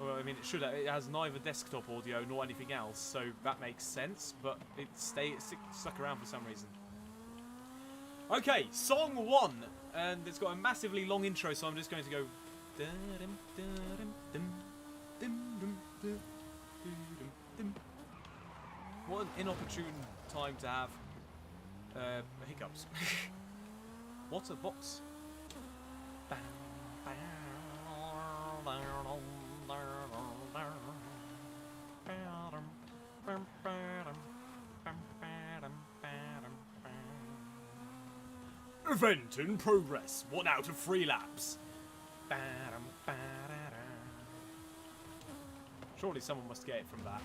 A: Well, I mean, it has neither desktop audio nor anything else, so that makes sense, but it stuck around for some reason. Okay, song 1, and it's got a massively long intro, so I'm just going to go. What an inopportune time to have hiccups. What a box. Event in progress. 1 out of 3 laps. Surely someone must get it from that.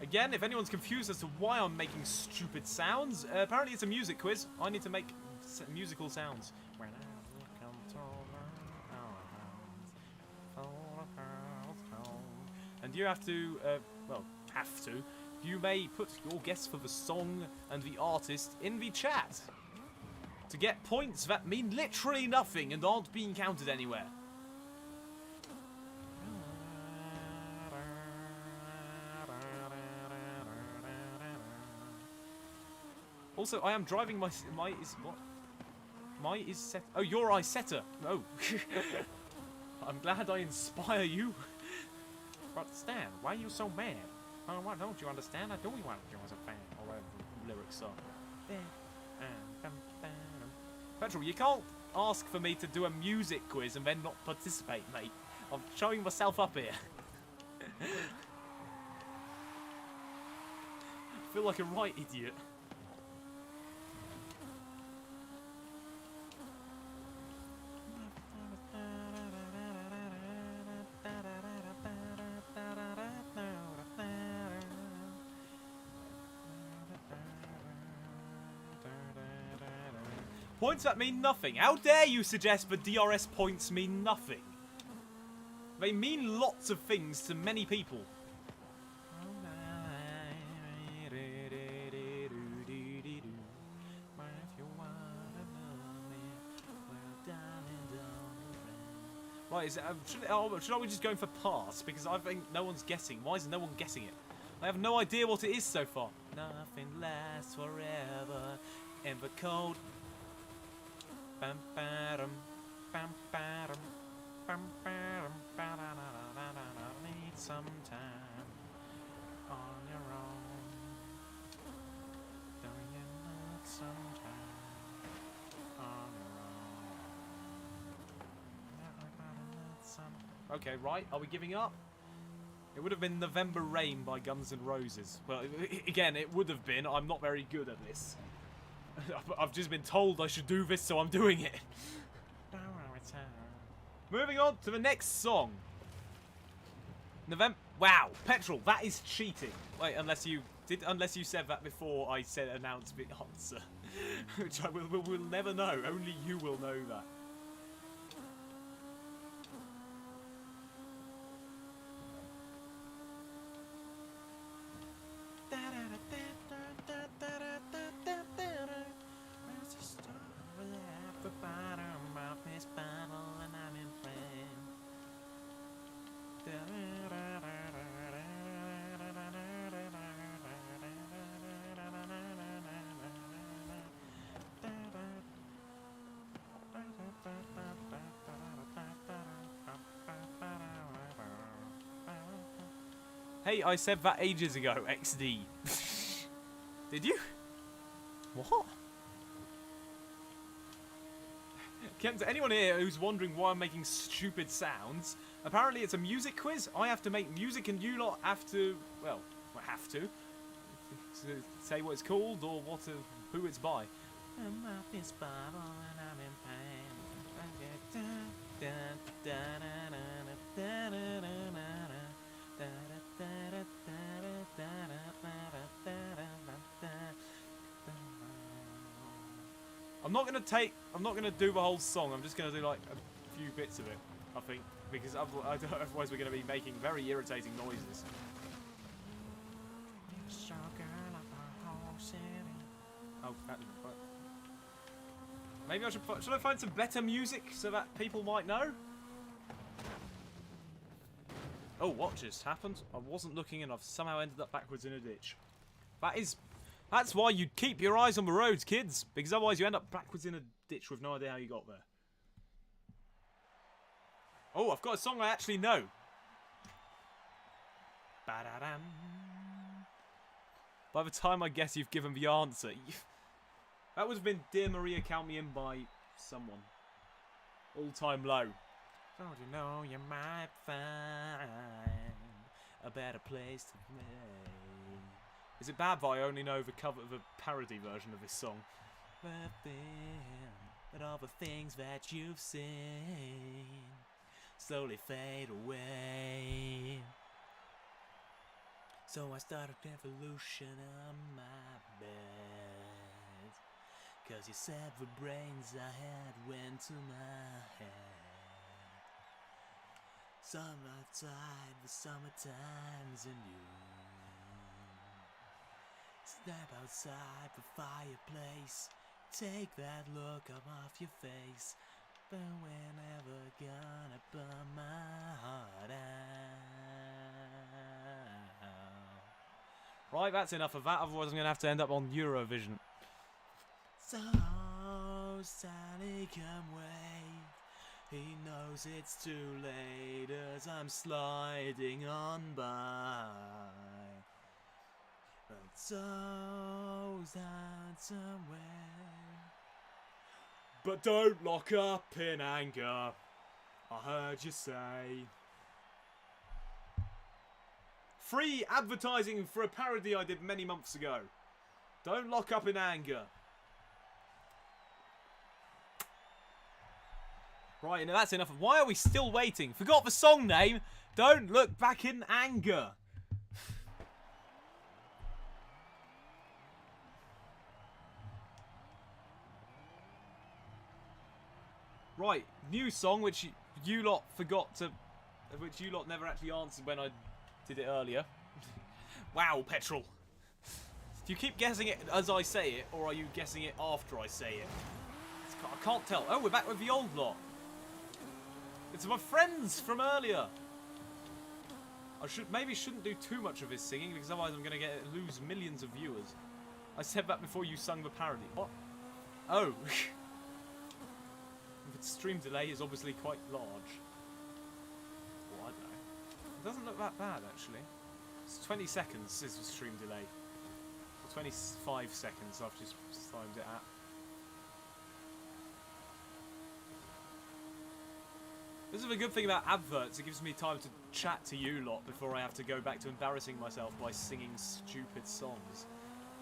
A: Again, if anyone's confused as to why I'm making stupid sounds, apparently it's a music quiz. I need to make musical sounds. And you have to, you may put your guess for the song and the artist in the chat to get points that mean literally nothing and aren't being counted anywhere. Also, I am driving my Isetta. Oh, your Isetta. Oh. I'm glad I inspire you. But Stan, why are you so mad? Oh, why don't you understand? I do want you as a fan. Or whatever the lyrics are. Petrol, you can't ask for me to do a music quiz and then not participate, mate. I'm showing myself up here. I feel like a right idiot. Points that mean nothing. How dare you suggest the DRS points mean nothing? They mean lots of things to many people. Right, should I be just going for pass? Because I think no one's guessing. Why is no one guessing it? I have no idea what it is so far. Nothing lasts forever in the cold. Bam bam bam bam bam bam bam. Need some time on your own. Don't you need some time on your own? Okay, right. Are we giving up? It would have been November Rain by Guns N' Roses. Well, again, it would have been. I'm not very good at this. I've just been told I should do this, so I'm doing it. Moving on to the next song. Wow, Petrol, that is cheating. Wait, unless you said that before I said announce the answer, which I will never know. Only you will know that. Hey, I said that ages ago, XD. Did you? What? To anyone here who's wondering why I'm making stupid sounds, apparently it's a music quiz. I have to make music and you lot have to, well, I have to say what it's called or who it's by. I'm up this bottle and I'm in I'm not gonna do the whole song. I'm just gonna do like a few bits of it, I think, because otherwise we're gonna be making very irritating noises. Oh, that didn't work. Maybe should I find some better music so that people might know? Oh, what just happened? I wasn't looking and I've somehow ended up backwards in a ditch. That's why you keep your eyes on the roads, kids, because otherwise you end up backwards in a ditch with no idea how you got there. Oh, I've got a song I actually know. Ba-da-dam. By the time I guess you've given the answer, that would have been Dear Maria Count Me In by someone. All Time Low. Don't you know you might find a better place to play? Is it bad that I only know the parody version of this song? But all the things that you've seen slowly fade away. So I started a revolution on my bed, 'cause you said the brains I had went to my head. Summertime, the summertime's in you. Step outside the fireplace, take that look off your face. But we're never gonna burn my heart out. Right, that's enough of that, otherwise I'm gonna have to end up on Eurovision. So, Sally, come wave. He knows it's too late as I'm sliding on by. But so's that somewhere. But don't lock up in anger, I heard you say. Free advertising for a parody I did many months ago. Don't lock up in anger. Right, now that's enough. Why are we still waiting? Forgot the song name. Don't look back in anger. Right, new song which you lot forgot to, which you lot never actually answered when I did it earlier. Wow, Petrol. Do you keep guessing it as I say it, or are you guessing it after I say it? I can't tell. Oh, we're back with the old lot. It's my friends from earlier. I maybe shouldn't do too much of this singing, because otherwise I'm going to lose millions of viewers. I said that before you sung the parody. What? Oh. The stream delay is obviously quite large. Well, I don't know. It doesn't look that bad, actually. It's 20 seconds is the stream delay. Or 25 seconds I've just timed it at. This is a good thing about adverts. It gives me time to chat to you lot before I have to go back to embarrassing myself by singing stupid songs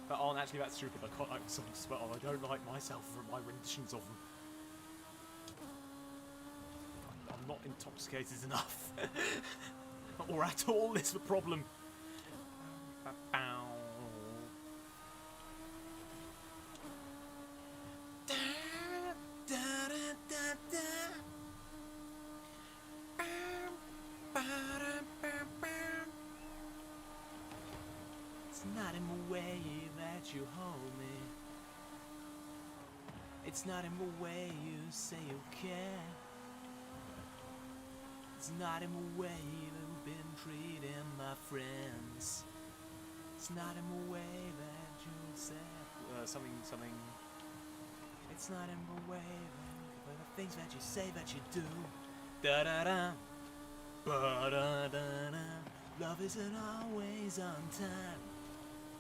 A: that aren't actually that stupid. I quite like the songs, but I don't like myself for my renditions of them. I'm not intoxicated enough. Or at all is the problem. It's not in the way that you hold me. It's not in the way you say you care. It's not in the way you've been treating my friends. It's not in the way that you said something. It's not in the way that the things that you say that you do. Da da da. Ba da da da. Love isn't always on time.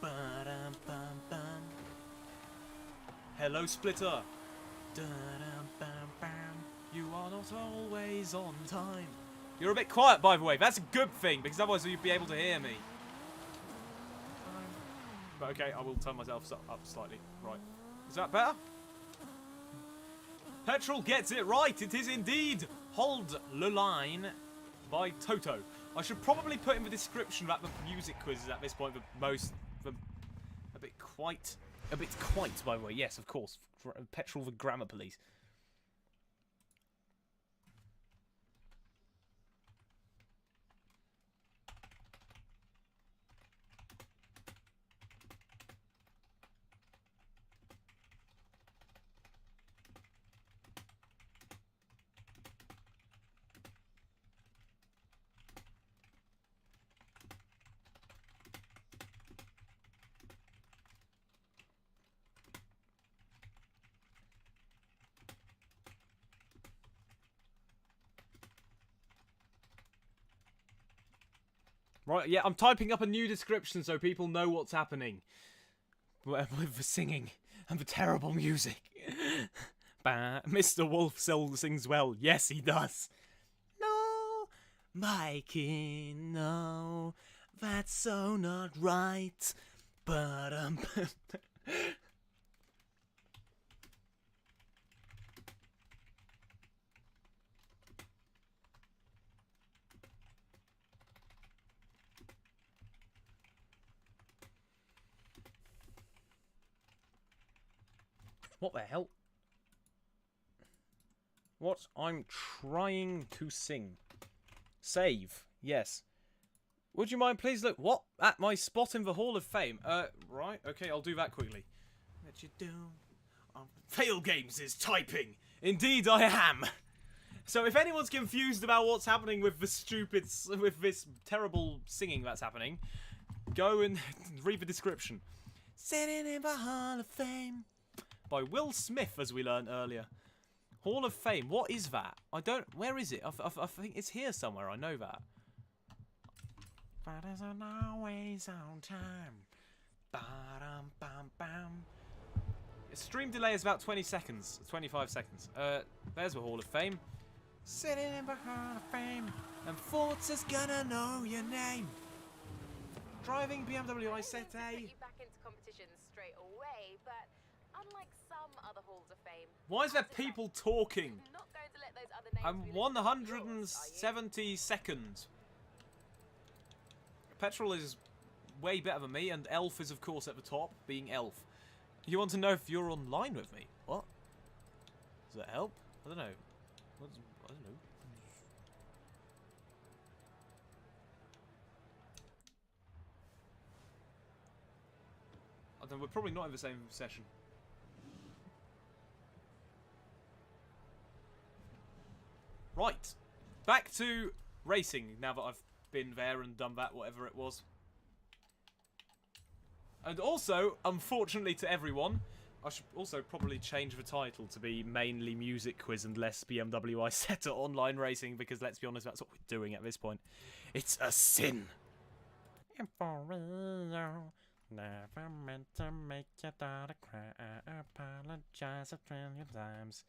A: Ba dum bum bum. Hello, Splitter. Da dum bum bum. You are not always on time. You're a bit quiet, by the way. That's a good thing, because otherwise you'd be able to hear me. But okay, I will turn myself up slightly. Right. Is that better? Petrol gets it right. It is indeed Hold the Line by Toto. I should probably put in the description that the music quizzes at this point a bit quite, by the way. Yes, of course. Petrol the Grammar Police. Right, yeah, I'm typing up a new description so people know what's happening. With the singing and the terrible music. Mr. Wolf sings well. Yes, he does. No, Mikey, no. That's so not right. But, What the hell? What? I'm trying to sing. Save. Yes. Would you mind please look at my spot in the Hall of Fame? Right. Okay, I'll do that quickly. What you do? Failgames is typing. Indeed I am. So if anyone's confused about what's happening with this terrible singing that's happening, go and read the description. Sitting in the Hall of Fame. By Will Smith, as we learned earlier. Hall of Fame. What is that? I don't... Where is it? I think it's here somewhere. I know that. But isn't always on time. Ba-dum, bam, bam. Stream delay is about 20 seconds. 25 seconds. There's the Hall of Fame. Sitting in the Hall of Fame. And Forza's gonna know your name. Driving BMW Isetta.
C: Back into competitions straight away, but unlike some other halls of fame,
A: why is there people talking?
C: I'm not going to let those other names
A: I'm
C: be listed on the
A: 170 seconds. Petrol is way better than me, and Elf is of course at the top, being Elf. You want to know if you're online with me? What? Does that help? I don't know. I don't know. I don't know, we're probably not in the same session. Right, back to racing now that I've been there and done that, whatever it was. And also, unfortunately to everyone, I should also probably change the title to be mainly music quiz and less BMW Isetta online racing, because let's be honest, that's what we're doing at this point. It's a sin.
B: And for real, never meant to make your daughter cry. I apologize a trillion times.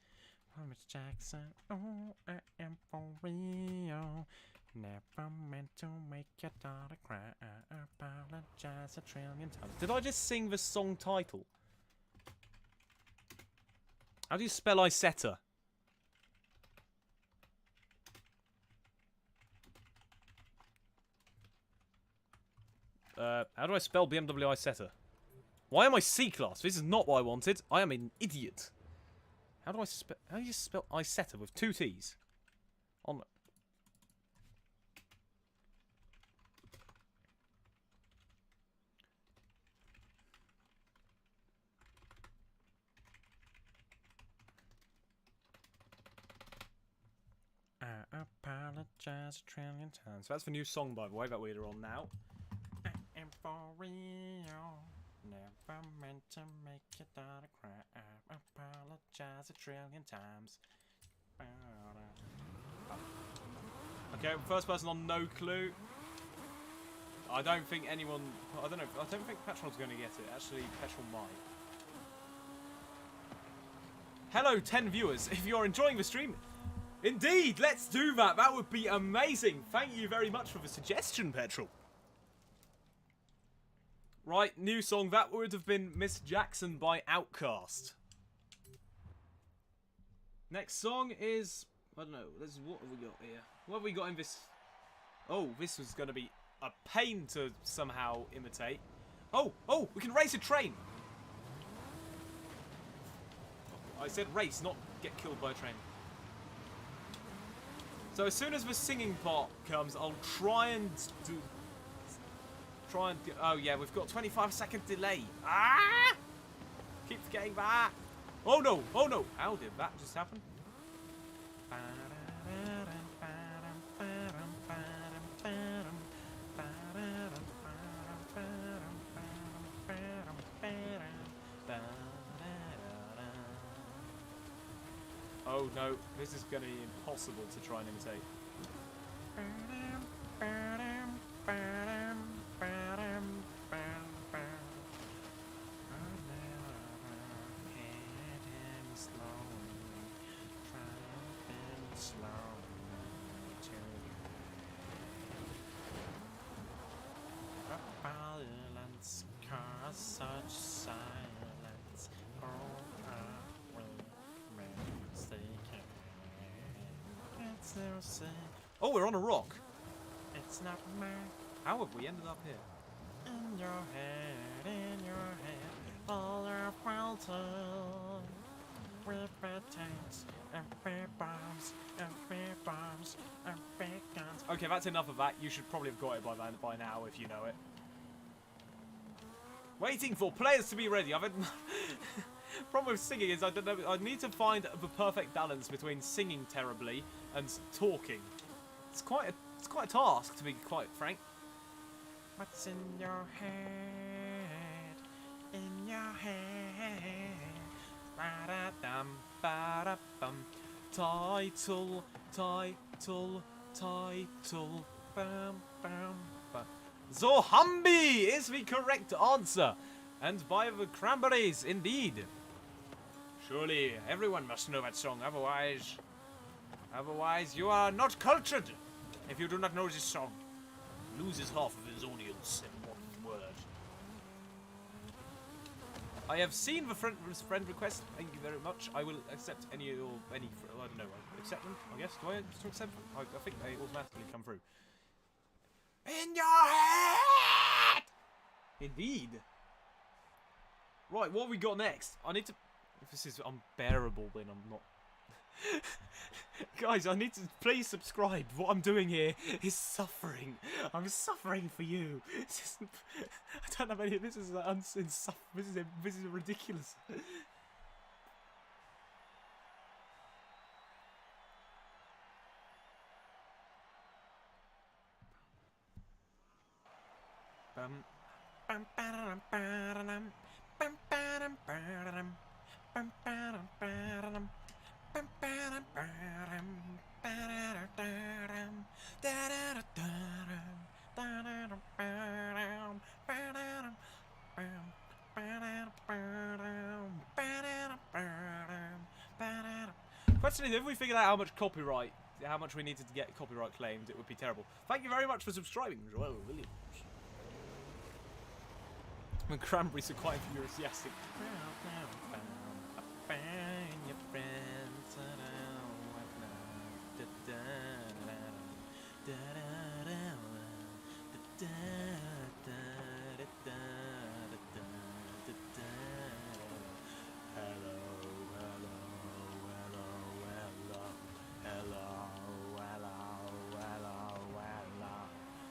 B: Miss Jackson, oh, I am for real. Never meant to make your daughter cry. I apologize a trillion times.
A: Did I just sing the song title? How do you spell Isetta? How do I spell BMW Isetta? Why am I C-class? This is not what I wanted. I am an idiot. How do you spell Isetta with 2 T's? On.
B: I apologize a trillion times.
A: So that's the new song, by the way, that we're on now.
B: I am for real. Never meant to make your daughter cry. I apologize a trillion times.
A: Okay, first person on no clue. I don't think anyone. I don't know. I don't think Petrol's going to get it. Actually, Petrol might. Hello, 10 viewers. If you're enjoying the stream, indeed, let's do that. That would be amazing. Thank you very much for the suggestion, Petrol. Right, new song. That would have been Miss Jackson by Outkast. Next song is... I don't know. What have we got here? What have we got in this? Oh, this was going to be a pain to somehow imitate. Oh, we can race a train. I said race, not get killed by a train. So as soon as the singing part comes, I'll try and do... oh yeah, we've got 25-second delay. Ah! Keep forgetting that. Oh no! How did that just happen? Oh no, this is going to be impossible to try and imitate.
B: Violence cause such silence. Oh, I will mistaken. It's no sin.
A: Oh, we're on a rock.
B: It's not mine.
A: How have we ended up here?
B: In your head, all are welter. With bad tanks, and bad bombs, and bad bombs, and bad guns.
A: Okay, that's enough of that. You should probably have got it by now if you know it. Waiting for players to be ready. I've had... Problem with singing is I don't know. I need to find the perfect balance between singing terribly and talking. It's quite a task, to be quite frank.
B: What's in your head? In your head.
A: Ba-da-dum, ba-da-bum. Title. Bam, bam, bam. Zohambi is the correct answer. And by the cranberries, indeed. Surely everyone must know that song, otherwise you are not cultured. If you do not know this song, loses half of his audience in one word. I have seen the friend request. Thank you very much. I will accept any. I don't know. Accept them. I guess. Do I have to accept them? I think they automatically come through. In your head. Indeed. Right. What have we got next? I need to. If this is unbearable, then I'm not. Guys, I need to please subscribe. What I'm doing here is suffering. I'm suffering for you. I don't have any. This is ridiculous. Question is, have we figured out how much copyright how much we needed to get copyright claimed, it would be terrible. Thank you very much for subscribing, Joel Williams. The cranberries are quite enthusiastic.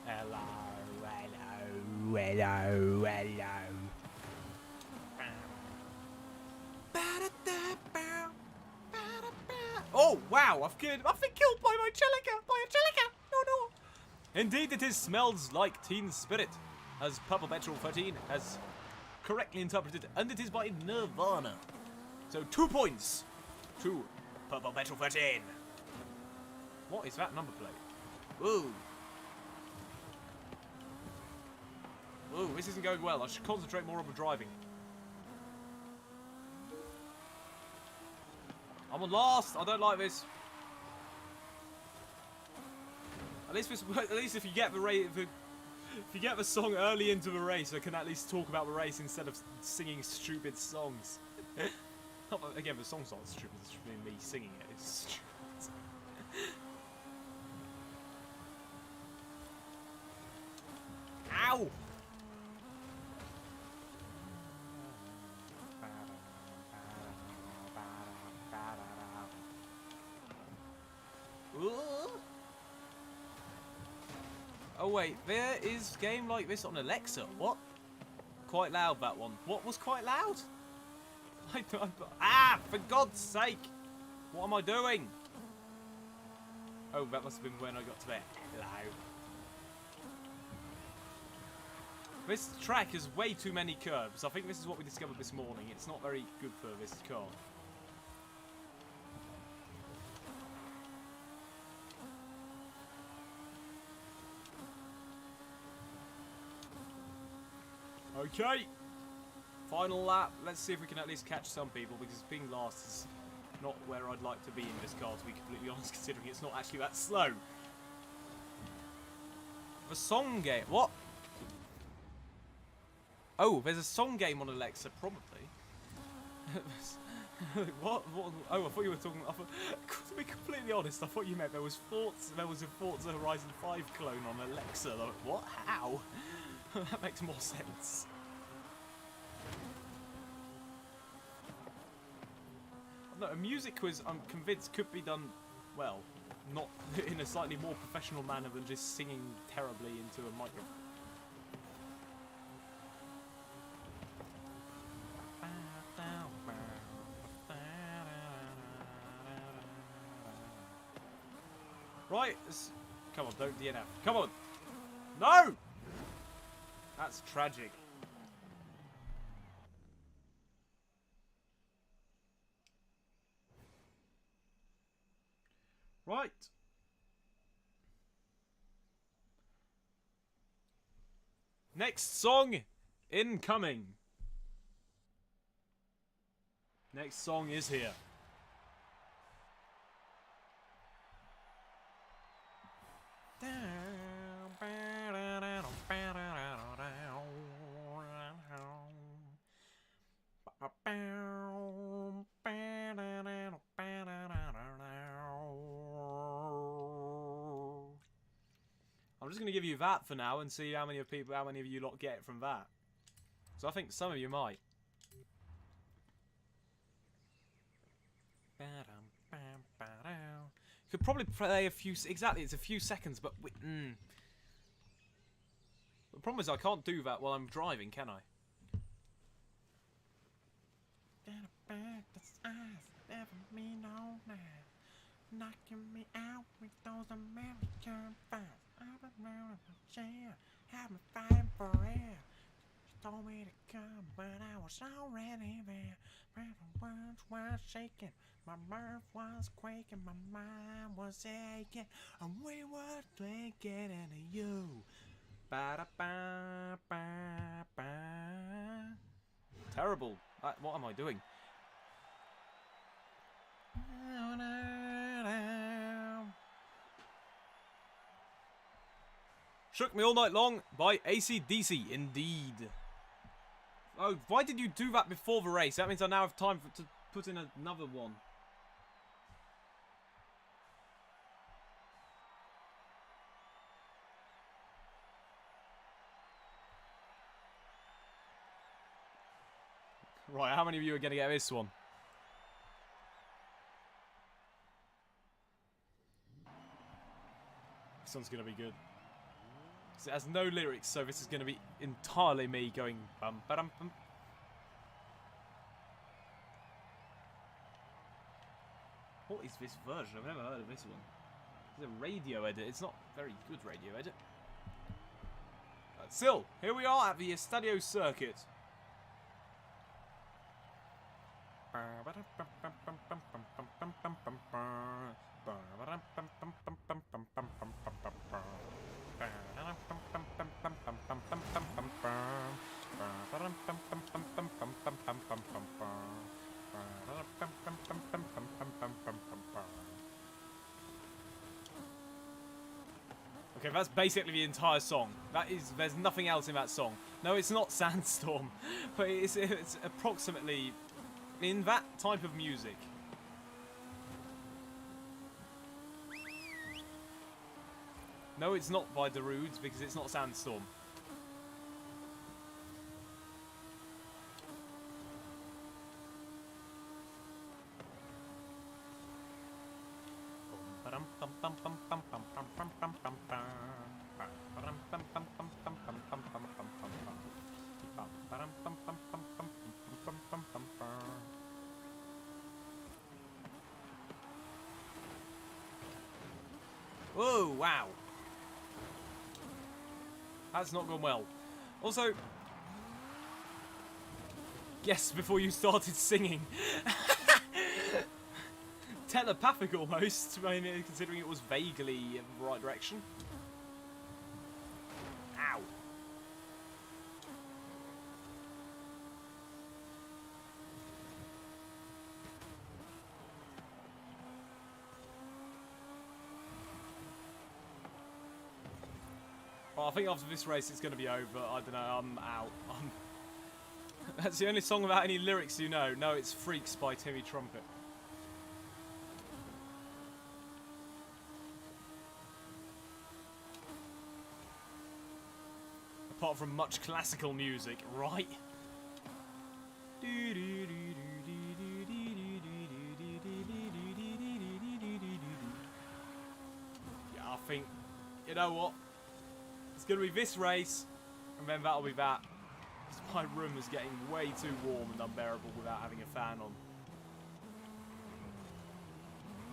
A: Hello. Oh wow! I've been killed by my Celica! No. Indeed, it is smells like Teen Spirit, as Purple Petrol 13 has correctly interpreted, and it is by Nirvana. So 2 points to Purple Petrol 13. What is that number plate? Ooh. Ooh, this isn't going well. I should concentrate more on the driving. I'm on last. I don't like this. At least if you get if you get the song early into the race, I can at least talk about the race instead of singing stupid songs. Again, the song's not stupid. It's me singing it. It's stupid. Ow! Oh wait, there is a game like this on Alexa. What? Quite loud, that one. What was quite loud? For God's sake! What am I doing? Oh, that must have been when I got to there. Hello. This track has way too many curves. I think this is what we discovered this morning. It's not very good for this car. Okay, final lap. Let's see if we can at least catch some people, because being last is not where I'd like to be in this car, to be completely honest, considering it's not actually that slow. The song game. What? Oh, there's a song game on Alexa, probably. What? Oh, I thought you were talking. To be completely honest, I thought you meant there was a Forza Horizon 5 clone on Alexa. Like, what? How? That makes more sense. No, a music quiz, I'm convinced, could be done, well, not in a slightly more professional manner than just singing terribly into a microphone. Right, come on, don't DNF. Come on! No! That's tragic. Right. Next song incoming. Next song is here. I'm just going to give you that for now and see how many of you lot get it from that. So I think some of you might. You could probably play a few... Exactly, it's a few seconds, but... The problem is I can't do that while I'm driving, can I?
B: Knocking me out with those American fires. I've been around a chair, had me fighting for air. She told me to come, but I was already there. My words were shaking, my nerve was quaking, my mind was aching, and we were thinking of you. Ba-da-ba-ba-ba.
A: Terrible. What am I doing? Shook Me All Night Long by AC/DC, indeed. Oh, why did you do that before the race? That means I now have time to put in another one. Right, how many of you are going to get this one? This one's going to be good. It has no lyrics, so this is going to be entirely me going bum ba dum bum. What is this version? I've never heard of this one. It's a radio edit. It's not a very good radio edit. But still, here we are at the Estadio circuit. Okay, that's basically the entire song. There's nothing else in that song. No, it's not Sandstorm, but it's approximately in that type of music. No, it's not by the Rudes because it's not Sandstorm. Whoa, wow. That's not gone well. Also, guess before you started singing. Telepathic almost, I mean, considering it was vaguely in the right direction. Ow. Well, I think after this race it's going to be over. I don't know, I'm out. That's the only song without any lyrics you know. No, it's Freaks by Timmy Trumpet. Apart from much classical music, right? Yeah, I think, you know what? It's going to be this race, and then that'll be that. My room is getting way too warm and unbearable without having a fan on.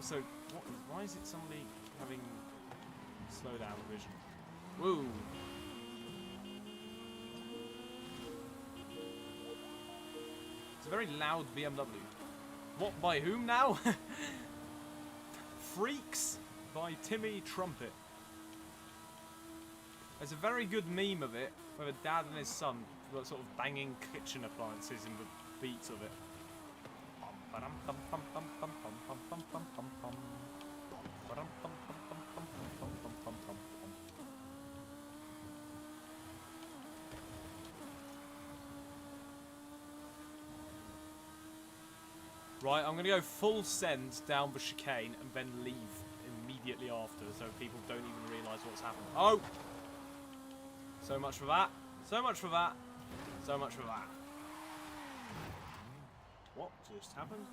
A: So, why is it suddenly having slow down vision? Woo! It's a very loud BMW. What, by whom now? Freaks by Timmy Trumpet. There's a very good meme of it, with a dad and his son sort of banging kitchen appliances in the beats of it. Right, I'm going to go full send down the chicane and then leave immediately after, so people don't even realise what's happened. Oh! So much for that. So much for that. So much for that. What just happened?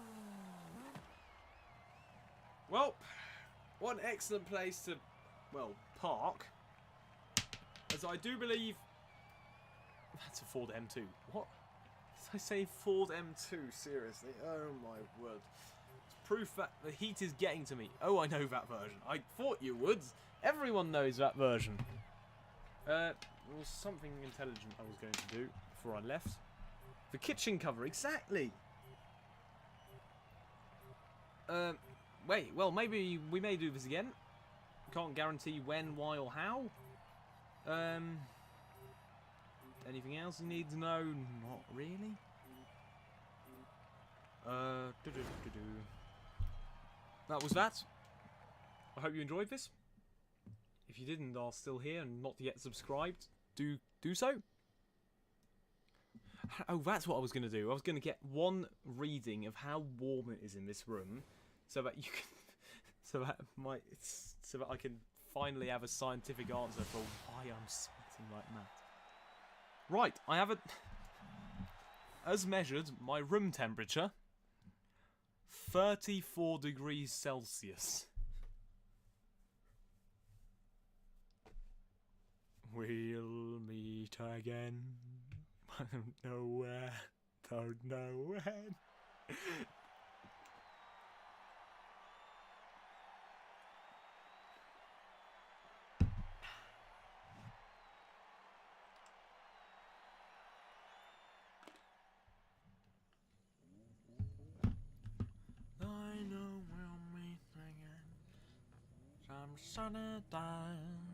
A: Well, what an excellent place to, well, park. As I do believe... That's a Ford M2. What? Did I say Ford M2? Seriously? Oh my word. It's proof that the heat is getting to me. Oh, I know that version. I thought you would. Everyone knows that version. There was something intelligent I was going to do before I left. The kitchen cover, exactly. Wait, well, maybe we may do this again. Can't guarantee when, why, or how. Anything else you need to know? Not really. That was that. I hope you enjoyed this. if you didn't are still here and not yet subscribed, do so. Oh, that's what I was going to do. I was going to get one reading of how warm it is in this room, so that you can, so that I can finally have a scientific answer for why I'm sweating like mad. Right, I have as measured, my room temperature, 34 degrees Celsius. We'll meet again. I don't know where. Don't know when.
B: I know we'll meet again some sunny day.